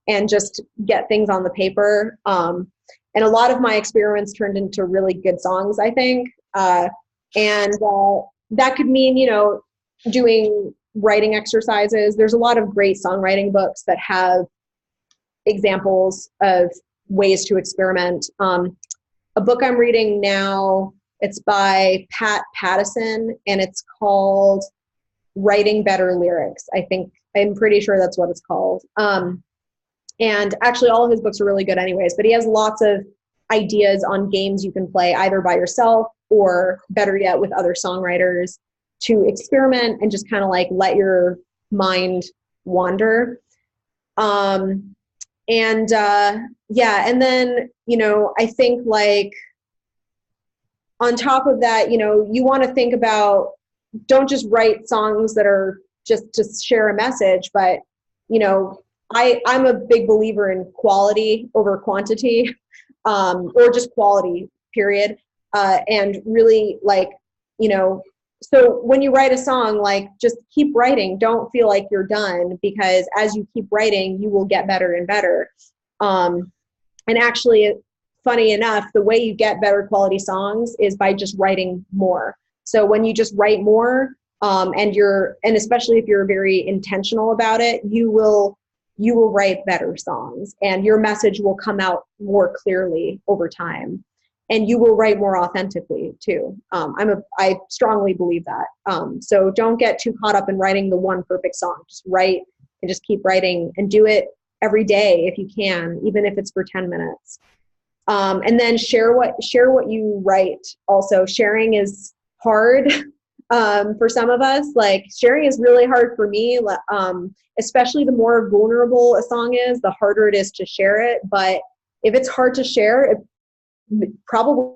S1: and just get things on the paper. And a lot of my experiments turned into really good songs, I think. And that could mean, you know, doing writing exercises. There's a lot of great songwriting books that have examples of ways to experiment. A book I'm reading now, it's by Pat Pattison, and it's called Writing Better Lyrics. I'm pretty sure that's what it's called. And actually all of his books are really good anyways, but he has lots of ideas on games you can play either by yourself or, better yet, with other songwriters, to experiment and just kind of like let your mind wander. And then, you know, I think like on top of that, you know, you want to think about, don't just write songs that are just to share a message, but, you know, I'm a big believer in quality over quantity, or just quality, period. And really, like, you know, so when you write a song, like, just keep writing. Don't feel like you're done, because as you keep writing, you will get better and better. And actually, funny enough, the way you get better quality songs is by just writing more. So when you just write more, and especially if you're very intentional about it, you will write better songs, and your message will come out more clearly over time. And you will write more authentically too. I strongly believe that. So don't get too caught up in writing the one perfect song. Just write and just keep writing, and do it every day if you can, even if it's for 10 minutes. And then share what you write. Also, sharing is hard for some of us. Like, sharing is really hard for me. Especially the more vulnerable a song is, the harder it is to share it. But if it's hard to share, it probably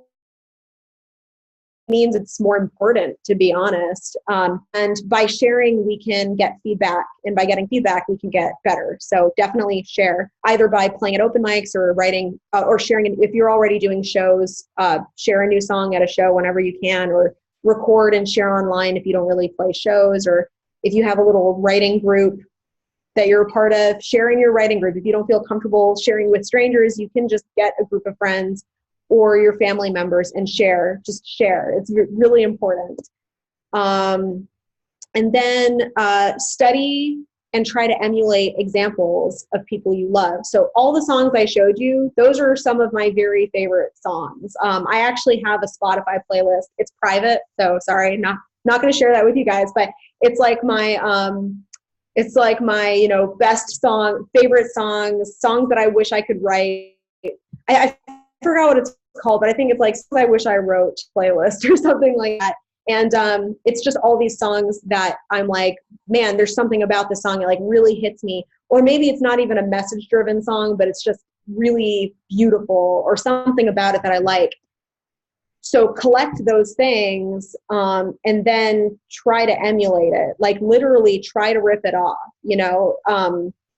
S1: means it's more important, to be honest. And by sharing, we can get feedback, and by getting feedback, we can get better. So definitely share, either by playing at open mics or writing, or sharing. If you're already doing shows, share a new song at a show whenever you can, or record and share online if you don't really play shows, or if you have a little writing group that you're a part of, sharing your writing group. If you don't feel comfortable sharing with strangers, you can just get a group of friends or your family members and share. Just share. It's really important. And then study and try to emulate examples of people you love. So all the songs I showed you, those are some of my very favorite songs. I actually have a Spotify playlist. It's private, so sorry, not going to share that with you guys, but it's like my you know, best favorite songs that I wish I could write. I forgot what it's called, but I think it's like I Wish I Wrote playlist or something like that. And it's just all these songs that I'm like, man, there's something about this song that like really hits me. Or maybe it's not even a message driven song, but it's just really beautiful, or something about it that I like. So collect those things, and then try to emulate it. Like, literally try to rip it off, you know.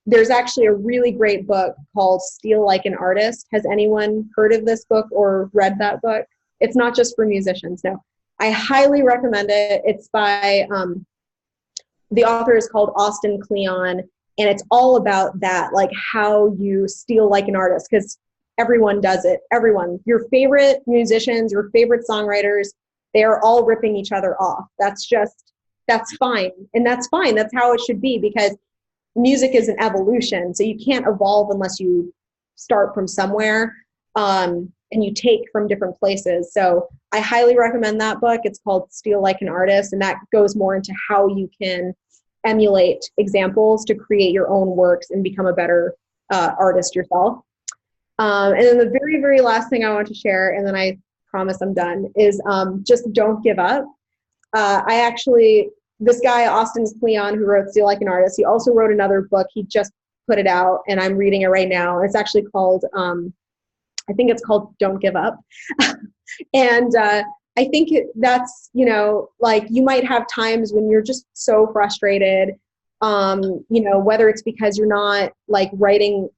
S1: There's actually a really great book called Steal Like an Artist. Has anyone heard of this book or read that book? It's not just for musicians, no. I highly recommend it. It's by, the author is called Austin Kleon, and it's all about that, like how you steal like an artist, because everyone does it. Everyone, your favorite musicians, your favorite songwriters, they are all ripping each other off. That's fine. And that's fine. That's how it should be, because music is an evolution. So you can't evolve unless you start from somewhere, and you take from different places. So I highly recommend that book. It's called Steal Like an Artist, and that goes more into how you can emulate examples to create your own works and become a better artist yourself. And then the very, very last thing I want to share, and then I promise I'm done, is just don't give up. This guy, Austin Kleon, who wrote Steal Like an Artist, he also wrote another book. He just put it out, and I'm reading it right now. It's actually called, I think it's called Don't Give Up. And I think that's, like, you might have times when you're just so frustrated, whether it's because you're not like writing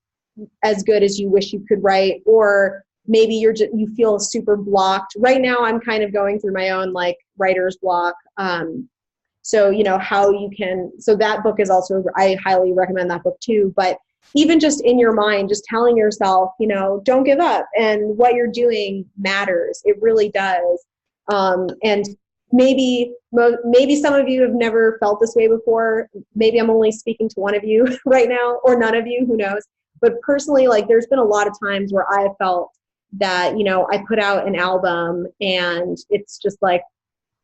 S1: as good as you wish you could write, or maybe you feel super blocked. Right now I'm kind of going through my own like writer's block. So that book is also, I highly recommend that book too. But even just in your mind, just telling yourself, don't give up, and what you're doing matters. It really does. And maybe some of you have never felt this way before. Maybe I'm only speaking to one of you right now, or none of you, who knows. But personally, like, there's been a lot of times where I felt that, I put out an album and it's just like,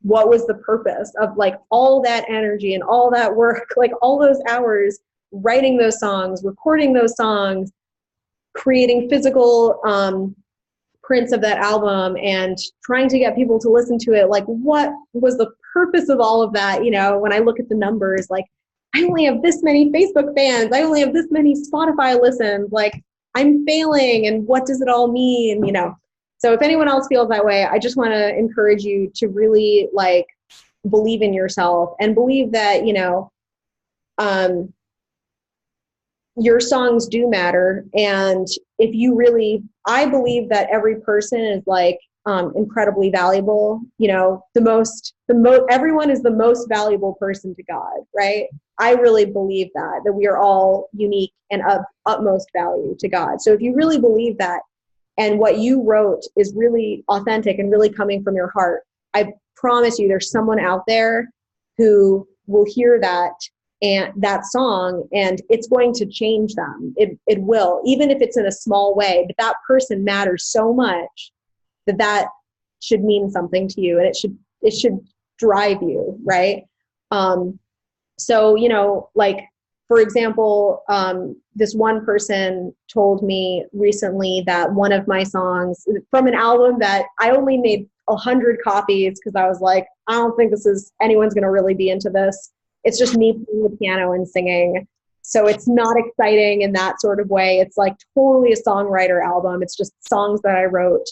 S1: what was the purpose of like all that energy and all that work, like all those hours writing those songs, recording those songs, creating physical prints of that album, and trying to get people to listen to it. Like, what was the purpose of all of that? When I look at the numbers, like, I only have this many Facebook fans, I only have this many Spotify listens, like, I'm failing, and what does it all mean? So if anyone else feels that way, I just want to encourage you to really like believe in yourself, and believe that, your songs do matter. And if you really, I believe that every person is like incredibly valuable. Everyone is the most valuable person to God, right? I really believe that we are all unique and of utmost value to God. So if you really believe that, and what you wrote is really authentic and really coming from your heart, I promise you there's someone out there who will hear that and that song, and it's going to change them. It will, even if it's in a small way, but that person matters so much that should mean something to you, and it should drive you, right? So, like, for example, this one person told me recently that one of my songs from an album that I only made 100 copies because I was like, I don't think anyone's going to really be into this. It's just me playing the piano and singing. So it's not exciting in that sort of way. It's like totally a songwriter album. It's just songs that I wrote.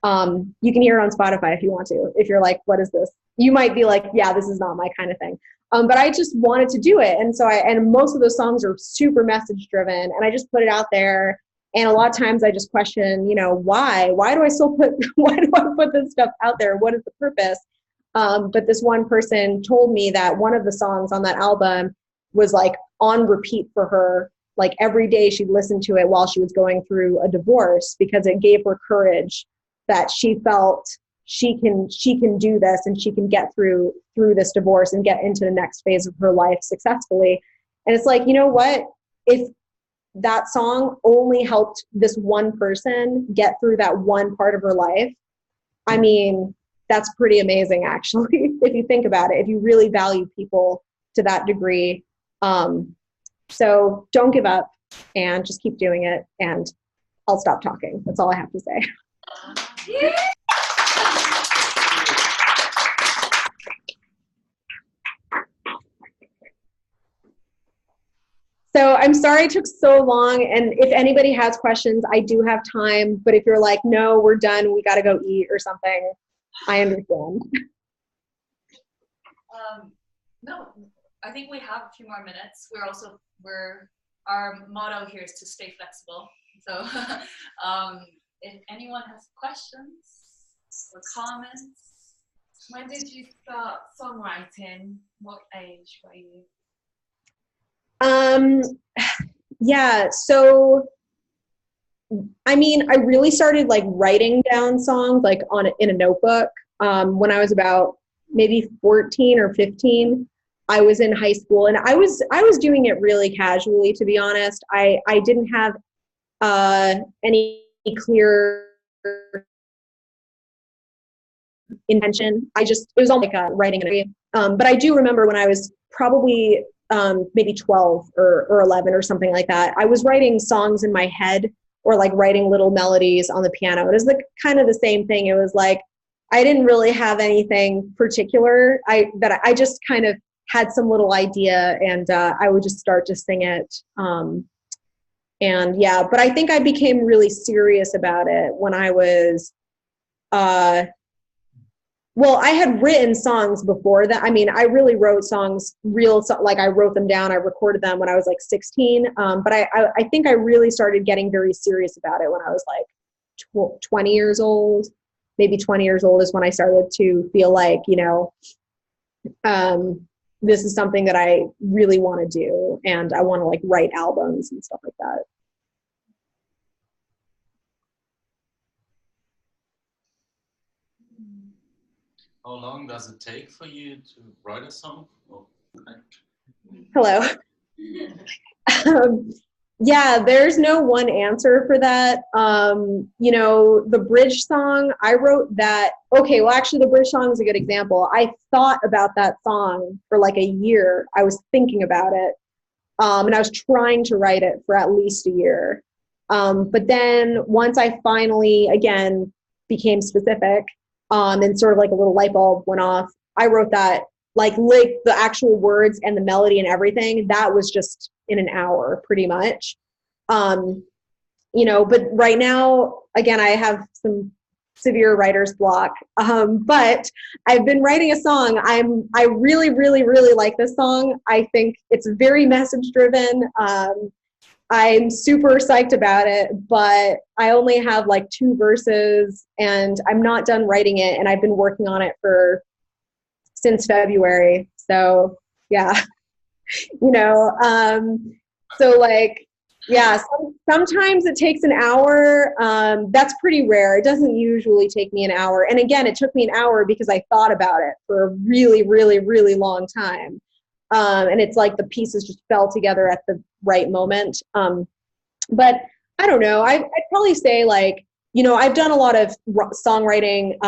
S1: You can hear it on Spotify if you want to. If you're like, what is this? You might be like, yeah, this is not my kind of thing. But I just wanted to do it. And so and most of those songs are super message driven, and I just put it out there. And a lot of times I just question, why do I put this stuff out there? What is the purpose? But this one person told me that one of the songs on that album was like on repeat for her. Like every day she'd listen to it while she was going through a divorce, because it gave her courage that she felt she can do this, and she can get through this divorce and get into the next phase of her life successfully. And it's like, you know what? If that song only helped this one person get through that one part of her life, I mean, that's pretty amazing, actually, if you think about it, if you really value people to that degree. So don't give up, and just keep doing it, and I'll stop talking. That's all I have to say. So I'm sorry it took so long, and if anybody has questions, I do have time, but if you're like, no, we're done, we got to go eat or something, I understand.
S5: No, I think we have a few more minutes. Our motto here is to stay flexible. So if anyone has questions or comments.
S4: When did you start songwriting? What age were you?
S1: Yeah, so I mean, I really started like writing down songs like in a notebook when I was about maybe 14 or 15. I was in high school, and I was doing it really casually, to be honest. I didn't have any clear intention. It was all like writing. But I do remember when I was probably maybe 12 or 11 or something like that, I was writing songs in my head, or like writing little melodies on the piano. It was kind of the same thing. It was like, I didn't really have anything particular. I just kind of had some little idea, and I would just start to sing it. And yeah, but I think I became really serious about it when I was, well, I had written songs before that. I mean, I really wrote songs, like I wrote them down, I recorded them when I was like 16. But I think I really started getting very serious about it when I was like 20 years old. Maybe 20 years old is when I started to feel like, this is something that I really want to do, and I want to like write albums and stuff like that.
S6: How long does it take for you to write a song?
S1: Hello. Yeah, there's no one answer for that. The bridge song, I wrote that. Okay, well, actually, the bridge song is a good example. I thought about that song for like a year. I was thinking about it, and I was trying to write it for at least a year. But then once I finally, again, became specific, and sort of like a little light bulb went off, I wrote that, like the actual words and the melody and everything, that was just in an hour pretty much. But right now, again, I have some severe writer's block. But I've been writing a song. I really, really, really like this song. I think it's very message driven. I'm super psyched about it, but I only have like 2 verses, and I'm not done writing it, and I've been working on it since February. So yeah, so like, yeah, sometimes it takes an hour. That's pretty rare. It doesn't usually take me an hour. And again, it took me an hour because I thought about it for a really, really, really long time. And it's like the pieces just fell together at the right moment. But I don't know. I'd probably say like, I've done a lot of songwriting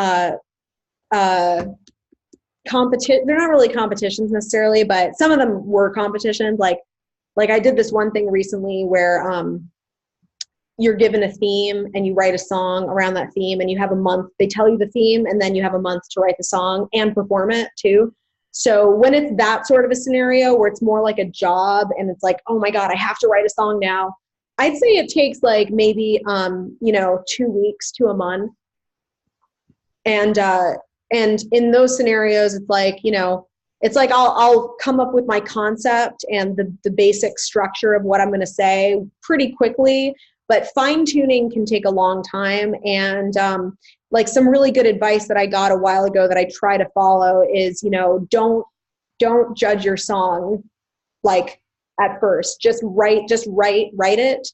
S1: competition. They're not really competitions necessarily, but some of them were competitions. Like I did this one thing recently where you're given a theme and you write a song around that theme, and you have a month. They tell you the theme, and then you have a month to write the song and perform it too. So when it's that sort of a scenario where it's more like a job, and it's like, oh my God, I have to write a song now, I'd say it takes like maybe 2 weeks to a month. And in those scenarios, it's like, it's like I'll come up with my concept and the basic structure of what I'm going to say pretty quickly, but fine tuning can take a long time. And like some really good advice that I got a while ago that I try to follow is, don't judge your song like at first. Just write it.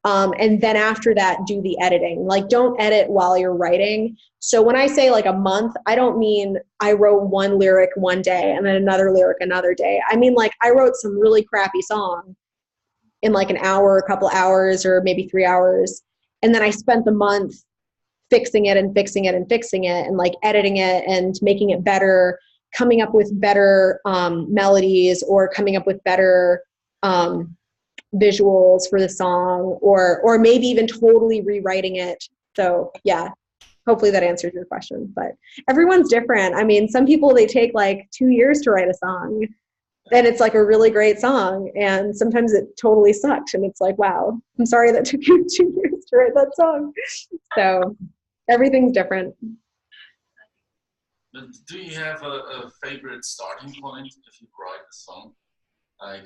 S1: And then after that, do the editing. Like, don't edit while you're writing. So when I say like a month, I don't mean I wrote one lyric one day and then another lyric another day. I mean, like, I wrote some really crappy song in like an hour, a couple hours, or maybe 3 hours. And then I spent the month fixing it and fixing it and fixing it, and like editing it and making it better, coming up with better melodies, or coming up with better visuals for the song, or maybe even totally rewriting it. So yeah, hopefully that answers your question, but everyone's different. I mean, some people, they take like 2 years to write a song, and it's like a really great song, and sometimes it totally sucks, and it's like, wow, I'm sorry that took you 2 years to write that song. So everything's different.
S6: But do you have a favorite starting point if you write a song? Like,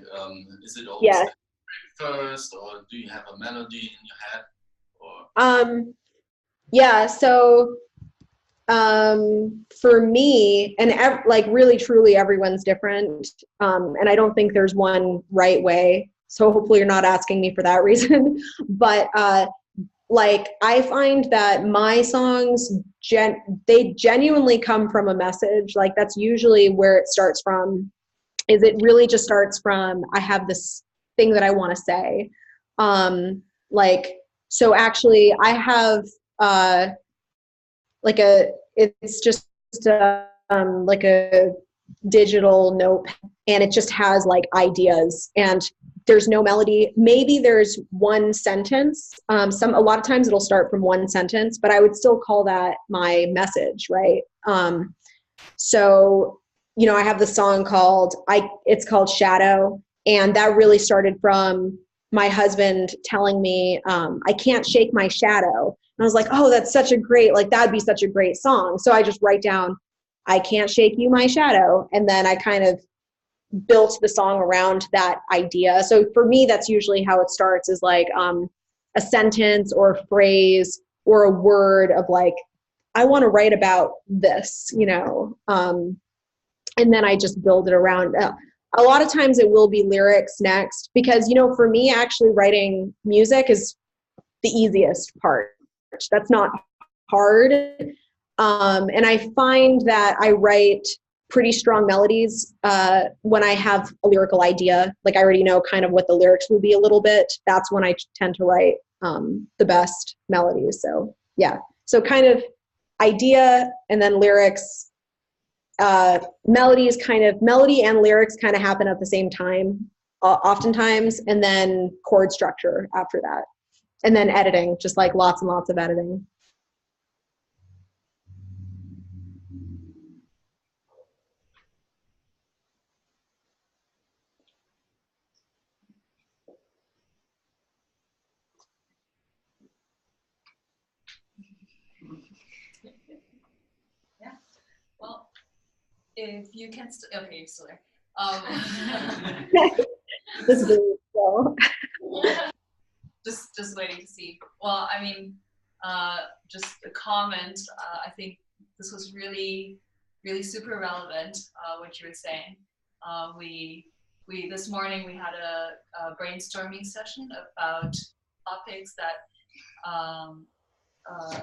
S6: is it always
S1: Yeah.
S6: first, or do you have a melody in your head? Or
S1: Yeah, so for me, and like really truly everyone's different, and I don't think there's one right way, so hopefully you're not asking me for that reason. But like, I find that my songs, they genuinely come from a message. Like, that's usually where it starts from. is it really just starts from, I have this thing that I want to say. So actually I have it's just like a digital notepad, and it just has like ideas, and there's no melody. Maybe there's one sentence. A lot of times it'll start from one sentence, but I would still call that my message, right? So, you know, I have the song it's called Shadow, and that really started from my husband telling me, I can't shake my shadow. And I was like, oh, that's such a great, like, that'd be such a great song. So I just write down, I can't shake you, my shadow. And then I kind of built the song around that idea. So for me, that's usually how it starts, is like a sentence or a phrase or a word of like, I want to write about this, you know, and then I just build it around. A lot of times it will be lyrics next, because, you know, for me, actually writing music is the easiest part. That's not hard. And I find that I write pretty strong melodies when I have a lyrical idea. Like, I already know kind of what the lyrics will be a little bit. That's when I tend to write the best melodies. So yeah, so kind of idea and then lyrics. Melody and lyrics kind of happen at the same time, oftentimes, and then chord structure after that. And then editing, just like lots and lots of editing.
S5: Yeah. Well, if you can okay, you're still there.
S1: This is really cool.
S5: Just waiting to see. Well, I mean, just a comment. I think this was really, really super relevant. What you were saying. We this morning we had a brainstorming session about topics that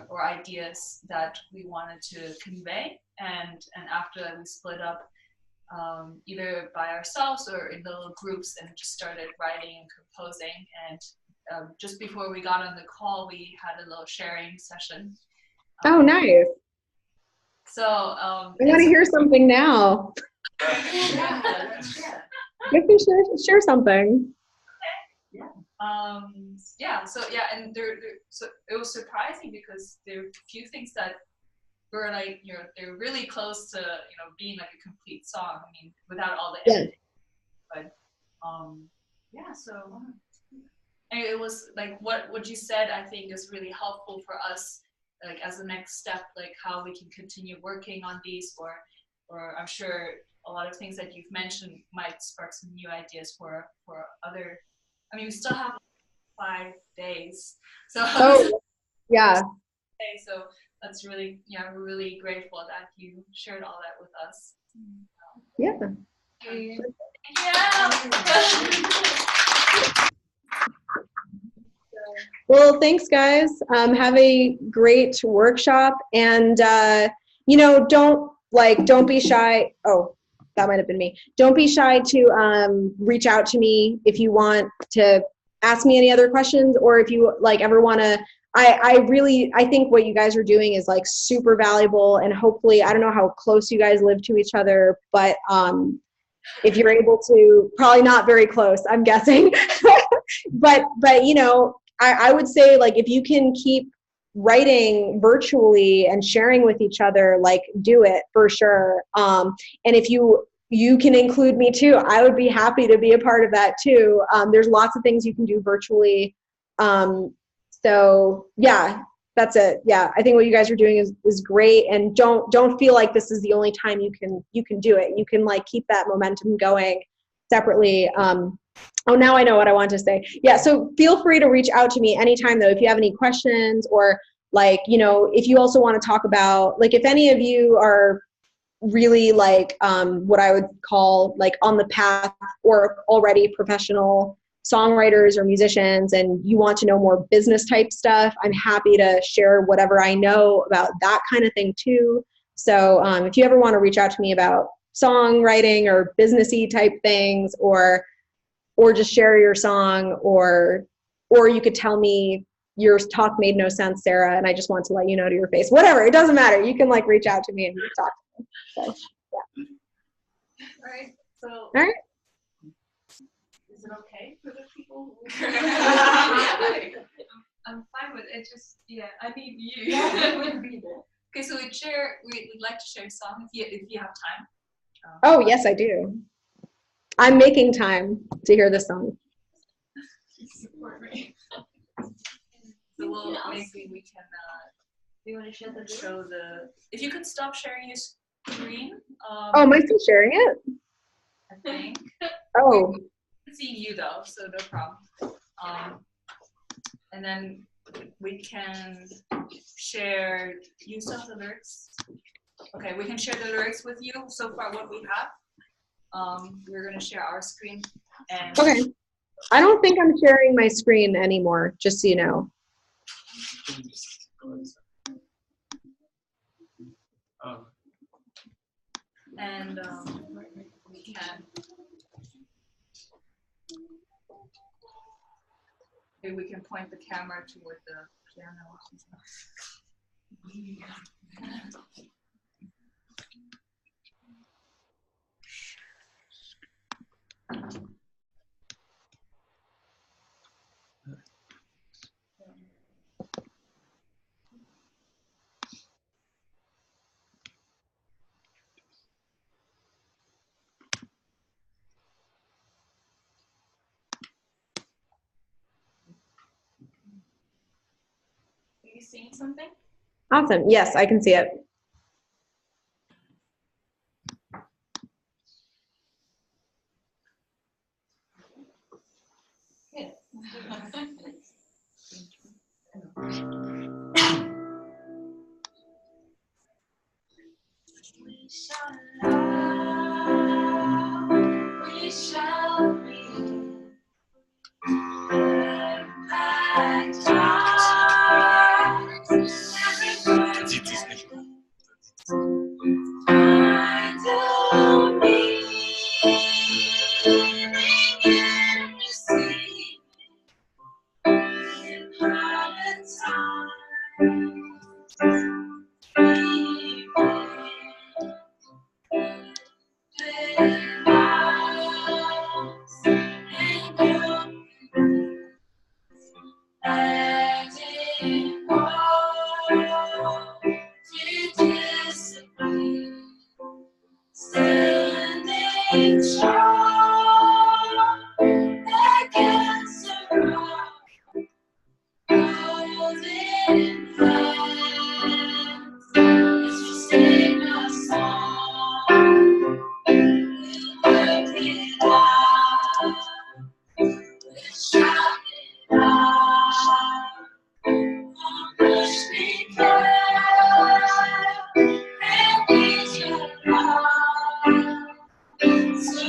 S5: or ideas that we wanted to convey, and after that we split up either by ourselves or in little groups and just started writing and composing. And just before we got on the call, we had a little sharing session.
S1: Oh, nice.
S5: So I
S1: want to hear something now.
S5: Yeah.
S1: If you share something.
S5: Okay. Yeah. So yeah, and so it was surprising because there are a few things that were like, you know, they're really close to, you know, being like a complete song. I mean, without all the editing. But yeah. So and it was like what you said, I think, is really helpful for us, like as a next step, like how we can continue working on these, or I'm sure a lot of things that you've mentioned might spark some new ideas for other. I mean, we still have 5 days, so
S1: yeah.
S5: So that's really, yeah, we're really grateful that you shared all that with us.
S1: Yeah.
S5: Yeah.
S1: Well, thanks, guys. Have a great workshop, and you know, don't be shy. Oh, that might have been me. Don't be shy to reach out to me if you want to ask me any other questions, or if you like ever want to. I think what you guys are doing is like super valuable, and hopefully, I don't know how close you guys live to each other, but if you're able to, probably not very close, I'm guessing, but you know, I would say, like, if you can keep writing virtually and sharing with each other, like, do it for sure. And if you can include me too, I would be happy to be a part of that too. There's lots of things you can do virtually. So yeah, that's it. Yeah, I think what you guys are doing is great, and don't feel like this is the only time you can do it. You can like keep that momentum going separately. Oh, now I know what I want to say. Yeah, so feel free to reach out to me anytime though, if you have any questions, or like, you know, if you also want to talk about, like, if any of you are really like what I would call like on the path or already professional songwriters or musicians, and you want to know more business type stuff, I'm happy to share whatever I know about that kind of thing too. So if you ever want to reach out to me about songwriting or businessy type things, or just share your song, or you could tell me your talk made no sense, Sarah, and I just want to let you know to your face. Whatever, it doesn't matter. You can like reach out to me and talk to me. So, yeah.
S5: All right. So.
S1: All right.
S5: Is it okay for the people?
S4: I'm fine with it. Just I need you.
S5: Okay, so we'd like to share a song if you have time.
S1: Oh yes, I do. I'm making time to hear this song.
S4: Support me.
S5: So maybe we can. Do you want to show the? If you could stop sharing your screen.
S1: Oh, am I still sharing it?
S5: I think.
S1: Oh.
S5: I'm seeing you though, so no problem. And then we can share. You saw the lyrics. Okay, we can share the lyrics with you. So far, what we have. We're gonna share our screen. And
S1: okay. I don't think I'm sharing my screen anymore. Just so you know.
S5: And we can. Maybe we can point the camera toward the piano. Are you seeing something?
S1: Awesome. Yes, I can see it.
S5: Yes. We shall love, we shall be.
S6: Sieht sie es nicht.
S3: Standing strong against the rock, holding hands as we sing our song. We'll work it out, we'll shout it out. How much we care and need your love. So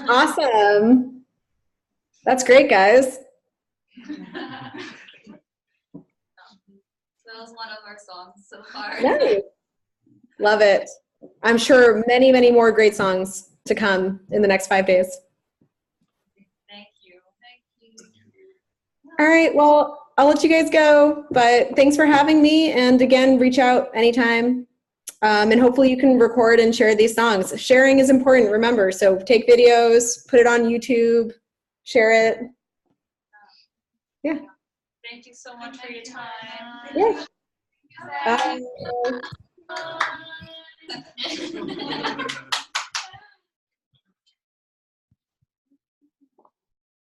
S1: Awesome. That's great, guys.
S5: That was one of our songs so far.
S1: Nice. Love it. I'm sure many, many more great songs to come in the next 5 days.
S5: Thank you.
S1: All right, well, I'll let you guys go, but thanks for having me. And again, reach out anytime. And hopefully you can record and share these songs. Sharing is important, remember. So take videos, put it on YouTube, share it. Yeah.
S5: Thank you so much for your time.
S1: Yeah. Bye.